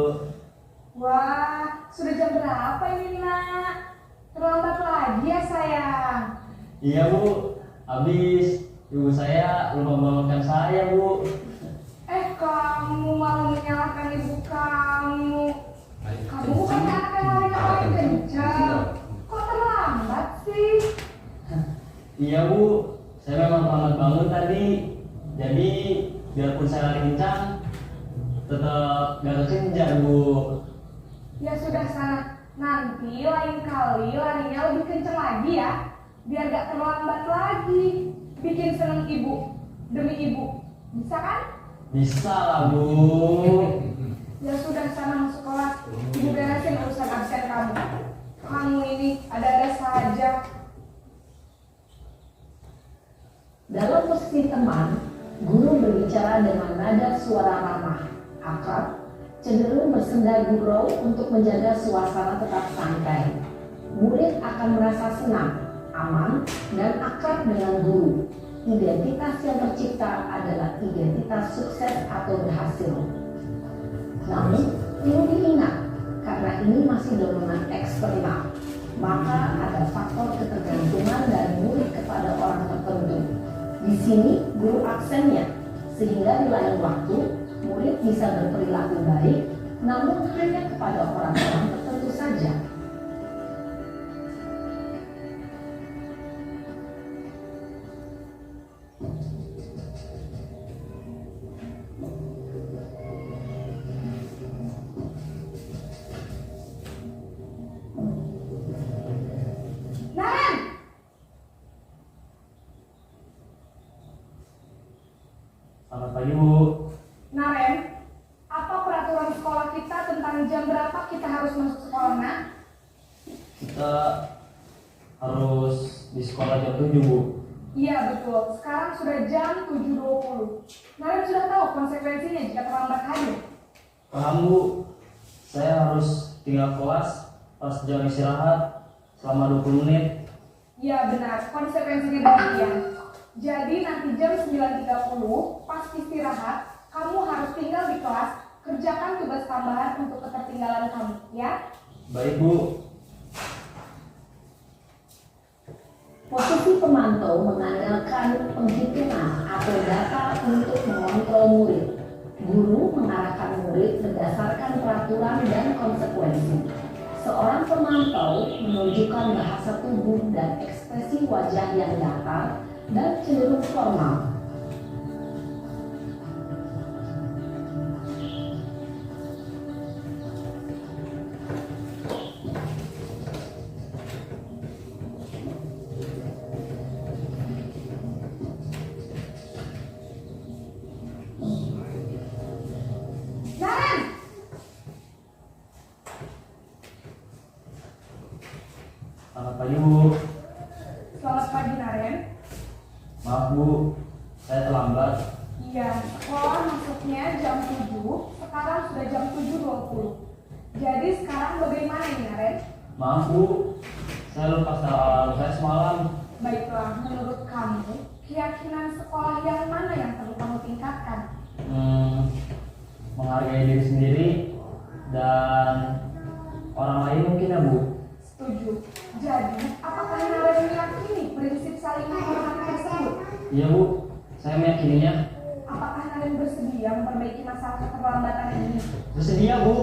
Wah, sudah jam berapa ini, nak? Terlambat lagi ya, sayang. Iya Bu. Habis ibu saya lupa membangunkan saya Bu. Kamu malah menyalahkan ibu kamu. Kamu bukan anak yang lari kencang. Kok terlambat sih? Iya Bu. Saya memang terlambat bangun tadi. Jadi biarpun saya lari kencang, tetap gak kekejar Bu. Ya sudah sana. Nanti lain kali larinya lebih kencang lagi ya. Biar gak terlambat lagi. Bikin seneng ibu. Demi ibu. Bisa kan? Bisa lah Bu. Ya sudah sana masuk kelas. Ibu beresin urusan absen kamu. Kamu ini ada-ada saja. Dalam posisi teman, guru berbicara dengan nada suara ramah, akrab, cenderung bersenda gurau untuk menjaga suasana tetap santai. Murid akan merasa senang, aman, dan akrab dengan guru. Identitas yang tercipta adalah identitas sukses atau berhasil. Namun, perlu diingat, karena ini masih dorongan eksternal, maka ada faktor ketergantungan dari murid kepada orang tertentu. Di sini guru aksennya, sehingga di lain waktu murid bisa berperilaku baik, namun hanya kepada orang-orang tertentu saja. harus di sekolah jam 7, Bu. Iya betul, sekarang sudah jam 7.20. Naren sudah tahu konsekuensinya jika terlambat hadir. Paham, Bu. Saya harus tinggal kelas pas jam istirahat selama 20 menit. Iya benar, konsekuensinya demikian. Jadi nanti jam 9.30 pas istirahat, kamu harus tinggal di kelas, kerjakan tugas tambahan untuk ketertinggalan kamu, ya? Baik, Bu. Posisi pemantau mengandalkan penghitungan atau data untuk mengontrol murid. Guru mengarahkan murid berdasarkan peraturan dan konsekuensi. Seorang pemantau menunjukkan bahasa tubuh dan ekspresi wajah yang datar dan cenderung formal. Naren! Selamat pagi, Bu. Selamat pagi Naren. Maaf, Bu. Saya terlambat. Iya, sekolah masuknya jam 7, sekarang sudah jam 7.20. Jadi sekarang bagaimana nih Naren? Maaf, Bu. Saya lupa soal saya semalam. Baiklah, menurut kamu, keyakinan sekolah yang mana yang perlu kamu tingkatkan? Menghargai diri sendiri dan orang lain mungkin, ya, Bu. Setuju. Jadi, apakah Naren meyakini prinsip saling menghormati tersebut? Iya, Bu. Saya meyakininya. Apakah Naren bersedia memperbaiki masalah keterlambatan ini? Bersedia, Bu.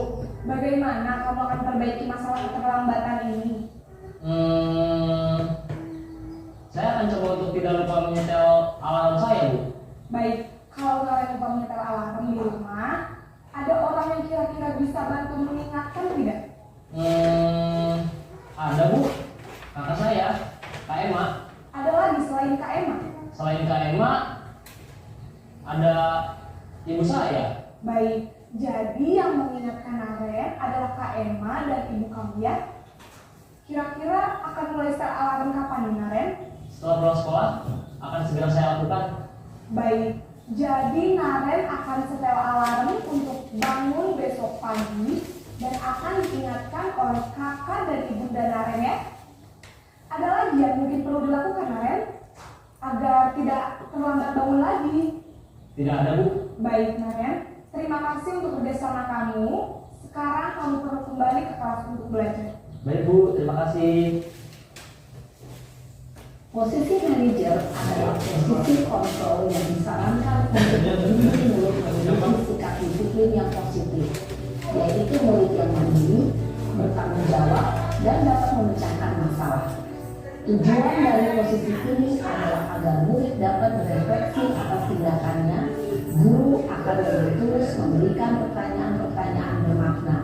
Bagaimana kamu akan perbaiki masalah keterlambatan ini? Saya akan coba untuk tidak lupa menyetel alarm saya, Bu. Baik, kalau Naren lupa menyetel alarm di rumah, ada orang yang kira-kira bisa bantu mengingatkan tidak? Ada, Bu. Kakak saya, Kak Emma. Ada lagi selain Kak Emma? Selain Kak Emma, ada ibu saya. Baik, jadi yang mengingatkan Naren adalah Kak Emma dan ibu kamu ya? Kira-kira akan mulai start alarm kapan nih Naren? Setelah pulang sekolah, akan segera saya lakukan. Baik, jadi Naren akan setel alarm untuk bangun besok pagi dan akan diingatkan oleh kakak dan ibunda Naren ya. Ada lagi yang mungkin perlu dilakukan Naren agar tidak terlambat bangun lagi? Tidak ada, Bu. Baik Naren, terima kasih untuk kerjasama kamu. Sekarang kamu perlu kembali ke kelas untuk belajar. Baik, Bu. Terima kasih. Posisi manajer adalah posisi kontrol yang disarankan untuk membimbing murid memiliki sikap disiplin yang positif, yaitu murid yang mandiri, bertanggung jawab, dan dapat memecahkan masalah. Tujuan dari posisi ini adalah agar murid dapat berefleksi atas tindakannya. Guru akan lebih tulus memberikan pertanyaan-pertanyaan bermakna,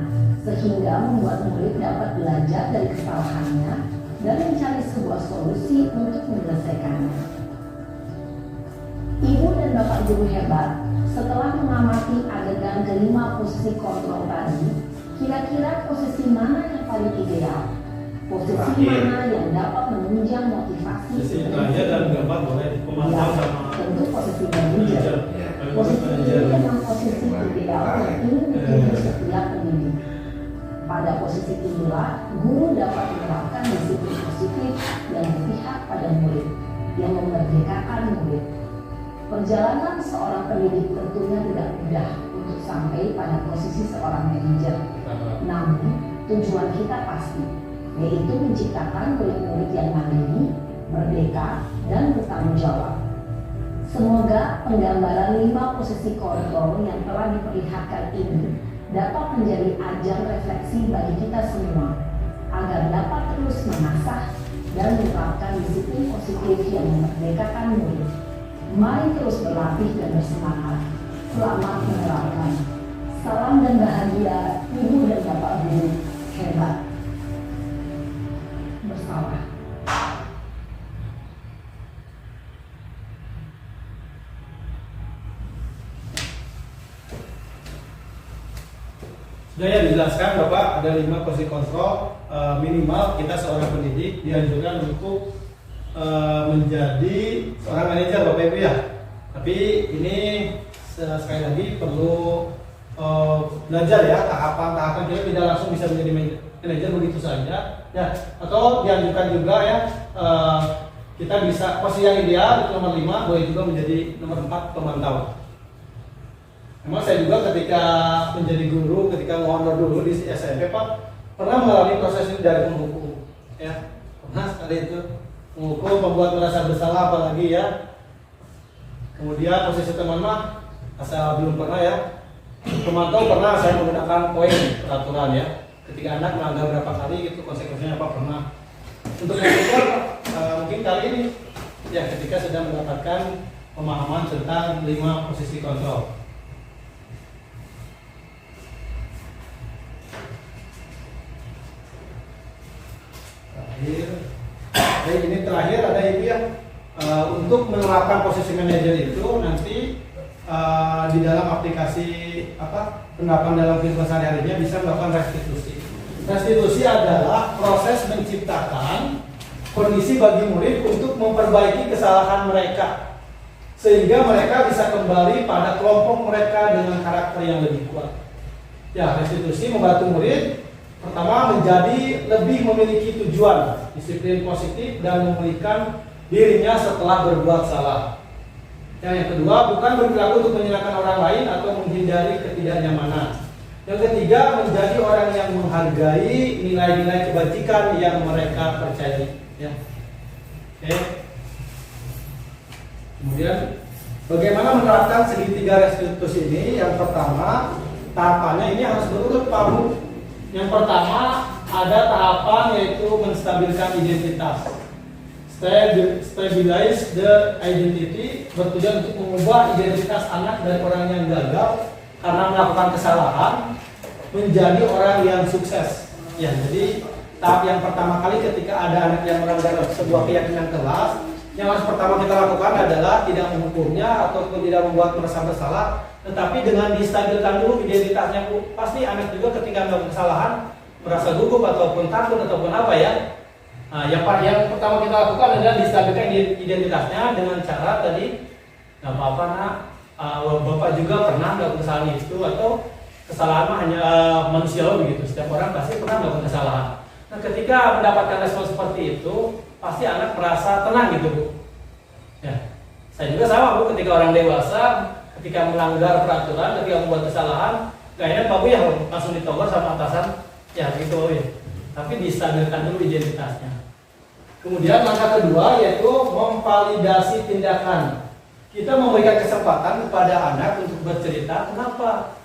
sehingga membuat murid dapat belajar dari kesalahannya dan mencari sebuah solusi untuk menyelesaikannya. Ibu dan Bapak guru hebat, setelah mengamati adegan kelima posisi kontrol tadi, kira-kira posisi mana yang paling ideal? Posisi mana yang dapat menunjang motivasi? Dan gambar boleh pemantau sama tentu posisi manajer. Posisi ini memang posisi ideal yang ingin dituju setiap pendidik. Pada posisi inilah, guru dapat menerapkan disiplin positif yang berpihak pada murid, yang memerdekakan murid. Perjalanan seorang pendidik tentunya tidak mudah untuk sampai pada posisi seorang manajer. Namun, tujuan kita pasti, yaitu menciptakan murid-murid yang mandiri, merdeka, dan bertanggung jawab. Semoga penggambaran 5 posisi kontrol yang telah diperlihatkan ini dapat menjadi ajang refleksi bagi kita semua, agar dapat terus mengasah dan menerapkan disiplin positif yang memerdekakan murid. Mari terus berlatih dan bersemangat. Selamat menerapkan. Salam dan bahagia Ibu dan Bapak guru hebat. Bersalah. Sudah ya dijelaskan Bapak, ada 5 posisi kontrol. Minimal kita seorang pendidik dianjurkan untuk menjadi seorang manajer Bapak Ibu ya. Tapi ini sekali lagi perlu belajar ya, tahapan-tahapan, kita tidak langsung bisa menjadi manajer begitu saja ya. Atau dianjurkan juga ya, kita bisa posisi yang ideal itu nomor 5, boleh juga menjadi nomor 4 pemantau. Memang saya juga ketika menjadi guru, ketika honor dulu di SMP Pak, pernah mengalami proses ini dari penghukum ya. Pernah sekali itu menghukum, membuat merasa bersalah apalagi ya. Kemudian posisi teman mah asal belum pernah ya. Pemantau pernah saya menggunakan poin peraturan ya. Ketika anak melanggar berapa kali itu konsekuensinya apa pernah. Untuk manajer mungkin kali ini ya, ketika sudah mendapatkan pemahaman tentang 5 posisi kontrol. Baik, ini terakhir ada ibu ya, untuk menerapkan posisi manajer itu nanti di dalam aplikasi penerapan dalam kehidupan sehari-harinya bisa melakukan restitusi. Restitusi adalah proses menciptakan kondisi bagi murid untuk memperbaiki kesalahan mereka sehingga mereka bisa kembali pada kelompok mereka dengan karakter yang lebih kuat. Ya, restitusi membantu murid pertama menjadi lebih memiliki tujuan, disiplin positif dan memulihkan dirinya setelah berbuat salah. Yang kedua, bukan berperilaku untuk menyenangkan orang lain atau menghindari ketidaknyamanan. Yang ketiga, menjadi orang yang menghargai nilai-nilai kebajikan yang mereka percayai. Ya. Oke. Kemudian, bagaimana menerapkan segitiga restitusi ini? Yang pertama, tahapannya ini harus berurut Pak Bu. Yang pertama ada tahapan yaitu menstabilkan identitas. Stabilize the identity, bertujuan untuk mengubah identitas anak dari orang yang gagal karena melakukan kesalahan menjadi orang yang sukses. Ya, jadi tahap yang pertama kali ketika ada anak yang melanggar sebuah keyakinan kelas, yang harus pertama kita lakukan adalah tidak menghukumnya ataupun tidak membuat merasa bersalah, tetapi dengan distabilkan dulu identitasnya. Pasti anak juga ketika melakukan kesalahan merasa gugup ataupun takut ataupun apa ya. Nah, yang pertama kita lakukan adalah distabilkan identitasnya dengan cara tadi, nggak apa-apa nak, bapak juga pernah melakukan kesalahan itu, atau kesalahan mah hanya manusiawi begitu. Setiap orang pasti pernah melakukan kesalahan. Nah, ketika mendapatkan respon seperti itu, pasti anak merasa tenang gitu Bu. Ya, saya juga sama Bu, ketika orang dewasa, ketika melanggar peraturan, ketika membuat kesalahan, kayaknya Pak Bu ya langsung ditegur sama atasan, ya gitu ya. Tapi distabilkan dulu identitasnya. Kemudian langkah kedua yaitu memvalidasi tindakan. Kita memberikan kesempatan kepada anak untuk bercerita kenapa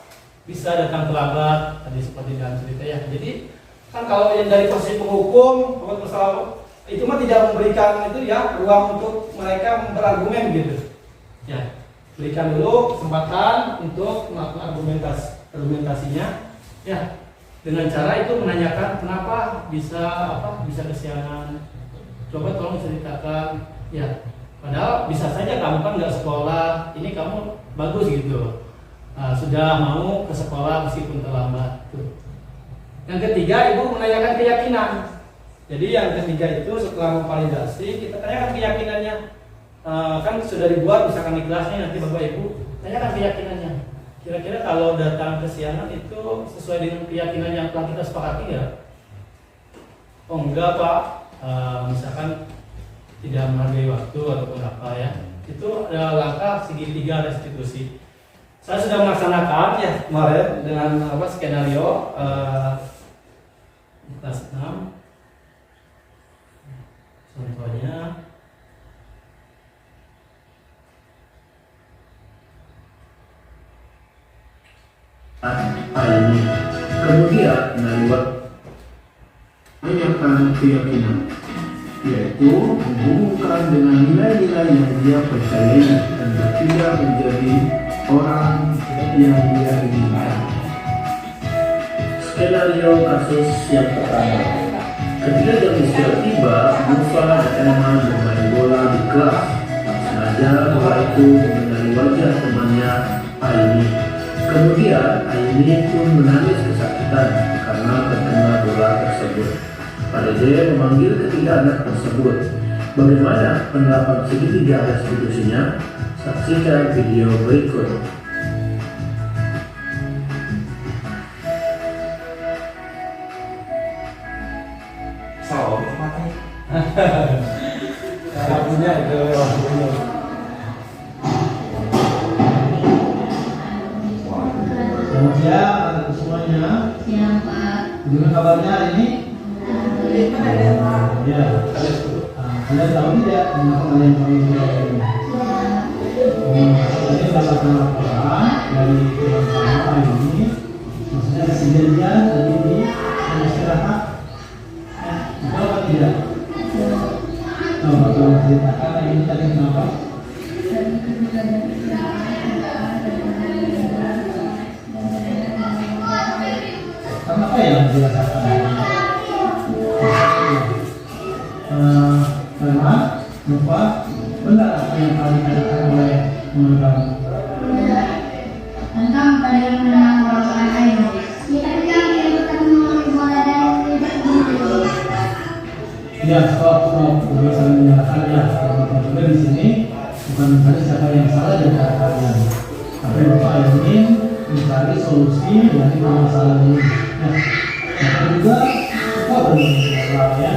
bisa datang terlambat, tadi seperti dalam cerita ya. Jadi kan kalau yang dari posisi penghukum, pembuat masalah itu mah tidak memberikan itu ya ruang untuk mereka berargumen gitu. Ya, berikan dulu kesempatan untuk melakukan argumentasinya. Ya, dengan cara itu menanyakan kenapa bisa kesiangan. Coba tolong ceritakan. Ya, padahal bisa saja kamu kan nggak sekolah, ini kamu bagus gitu. Sudah mau ke sekolah meskipun terlambat. Tuh. Yang ketiga, ibu menanyakan keyakinan. Jadi yang ketiga itu setelah memvalidasi, kita tanyakan keyakinannya. Kan sudah dibuat misalkan di kelasnya, nanti bapak ibu tanyakan keyakinannya. Kira-kira kalau datang kesiangan itu sesuai dengan keyakinan yang telah kita sepakati nggak? Oh enggak Pak, misalkan tidak menghargai waktu ataupun apa ya. Itu adalah langkah segitiga restitusi. Saya sudah melaksanakan ya kemarin dengan skenario kelas 6. Contohnya ini. Kemudian lewat menanyakan keyakinan, yaitu menghubungkan dengan nilai-nilai yang dia percayai dan bertindak menjadi orang yang dia inginkan. Skenario kasus yang pertama. Ketika jam istirahat tiba, Mufa dan Elman bermain bola di kelas. Tak sengaja bola itu mengenai wajah temannya Aini. Kemudian Aini pun menangis kesakitan karena terkena bola tersebut. Pak Dede memanggil ketiga anak tersebut. Bagaimana pendapat segitiga restitusinya? Saksikan video berikut. Waktunya itu waktunya. Selamat siang anak semuanya. Siang Pak. Gimana kabarnya hari ini? Ya. Kalian tahu tidak mengapa kalian panggil ini? Saya mendapatkan laporan dari teman-teman hari ini. Maksudnya kejadian tadi di istirahat. Betul atau tidak? Coba tolong ceritakan ini tadi kenapa? Kenapa yang dirasakan? Karena lupa benar apa yang kalian katakan oleh teman-teman. Tentang pada yang menang orang lain. Kita bilang kita bertemu bola dan tidak dulu. Ya, stop. Sudah saling menyalahkan ya. Teman-teman juga di sini bukan mencari siapa yang salah di antara kalian, tapi Bapak ingin mencari solusi dari masalah ini. Bapak juga berbicara ya.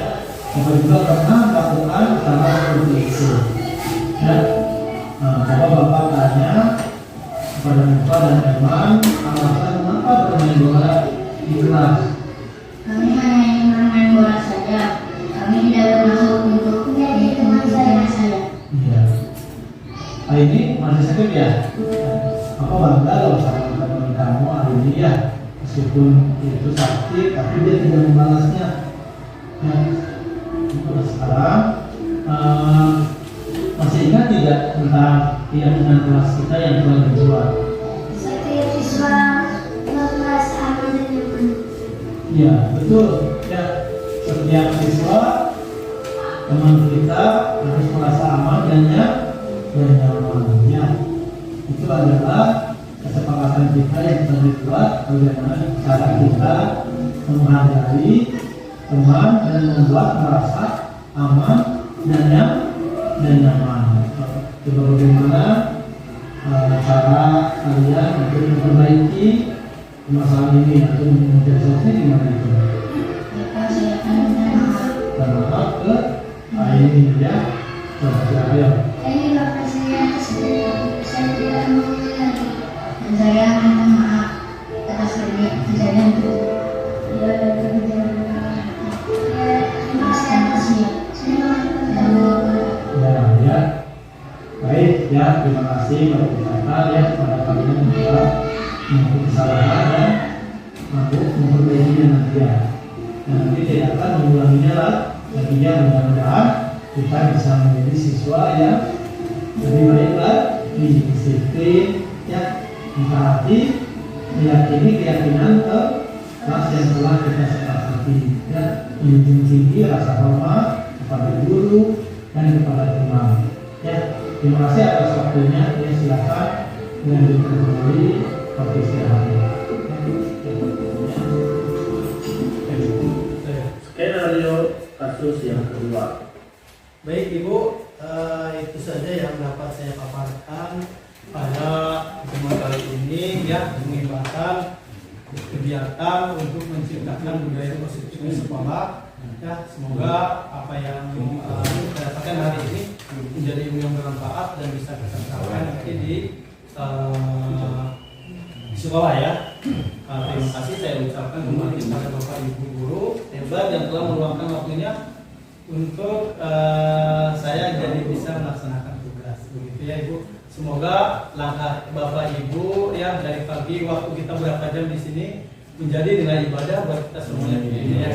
Bapak juga pernah melakukan hal seperti itu. Ya, coba Bapak tanya kepada Bapak dan teman alasan mengapa bermain bola di kelas. Kami hanya ingin bermain bola saja. Kami tidak bermaksud untuk menjadi teman saya. Iya. Ini masih sakit ya? Apa bangga loh sama teman kamu hari ini ya? Meskipun itu sakit, tapi dia tidak membalasnya. Ya. Sekarang masih ingat tidak tentang keyakinan kelas kita yang telah dijual? Setiap siswa kelas aman dan nyaman. Iya, betul. Ya, setiap siswa teman kita harus merasa aman dan nyaman. Ya, itu adalah kesepakatan kita yang telah dibuat bagaimana cara kita menghargai teman dan membuat merasa aman dan nyaman. Coba bagaimana cara kalian untuk memperbaiki masalah ini atau menjadi solusi gimana itu? Saya akan minta maaf. Dan maaf ke ini ya. Coba silakan. Ini bapak saya saya tidak mengulangi lagi. Dan saya minta maaf atas kejadian itu. Ya, Ya. Baik ya, terima kasih pada peserta ya, pada kalian yang telah melakukan kesalahan dan mampu memperbaikinya nanti ya. Dan nanti tidak akan mengulanginya lagi ya, mudah-mudahan kita bisa menjadi siswa yang lebih baik lagi, disiplin ya, mentaati, meyakini keyakinan ke kelas yang telah kita sepakati ya, menjunjung tinggi rasa hormat kepada guru dan kepada teman ya. Terima kasih atas waktunya ya, silakan melanjutkan kembali waktu istirahatnya. Skenario kasus yang kedua. Baik Ibu, itu saja yang dapat saya paparkan pada pertemuan kali ini ya, mengibarkan kegiatan untuk menciptakan budaya positif di sekolah ya. Semoga apa yang kita dapatkan hari ini menjadi yang bermanfaat dan bisa kita terapkan nanti di sekolah ya. Terima kasih saya ucapkan kembali kepada Bapak Ibu guru hebat yang telah meluangkan waktunya untuk saya jadi bisa melaksanakan tugas begitu ya Ibu. Semoga langkah Bapak Ibu ya dari pagi waktu kita berapa jam di sini menjadi nilai ibadah buat kita semuanya ini ya.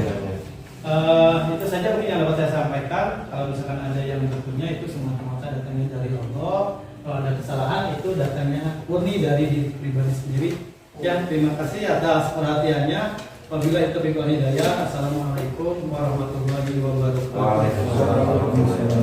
Itu saja mungkin yang dapat saya sampaikan. Kalau misalkan ada yang bertanya itu semata-mata datangnya dari Allah. Kalau ada kesalahan itu datangnya murni dari diri pribadi sendiri. Ya, terima kasih atas perhatiannya. Wabillahi taufiq wal hidayah. Assalamualaikum warahmatullahi wabarakatuh. Waalaikumsalam.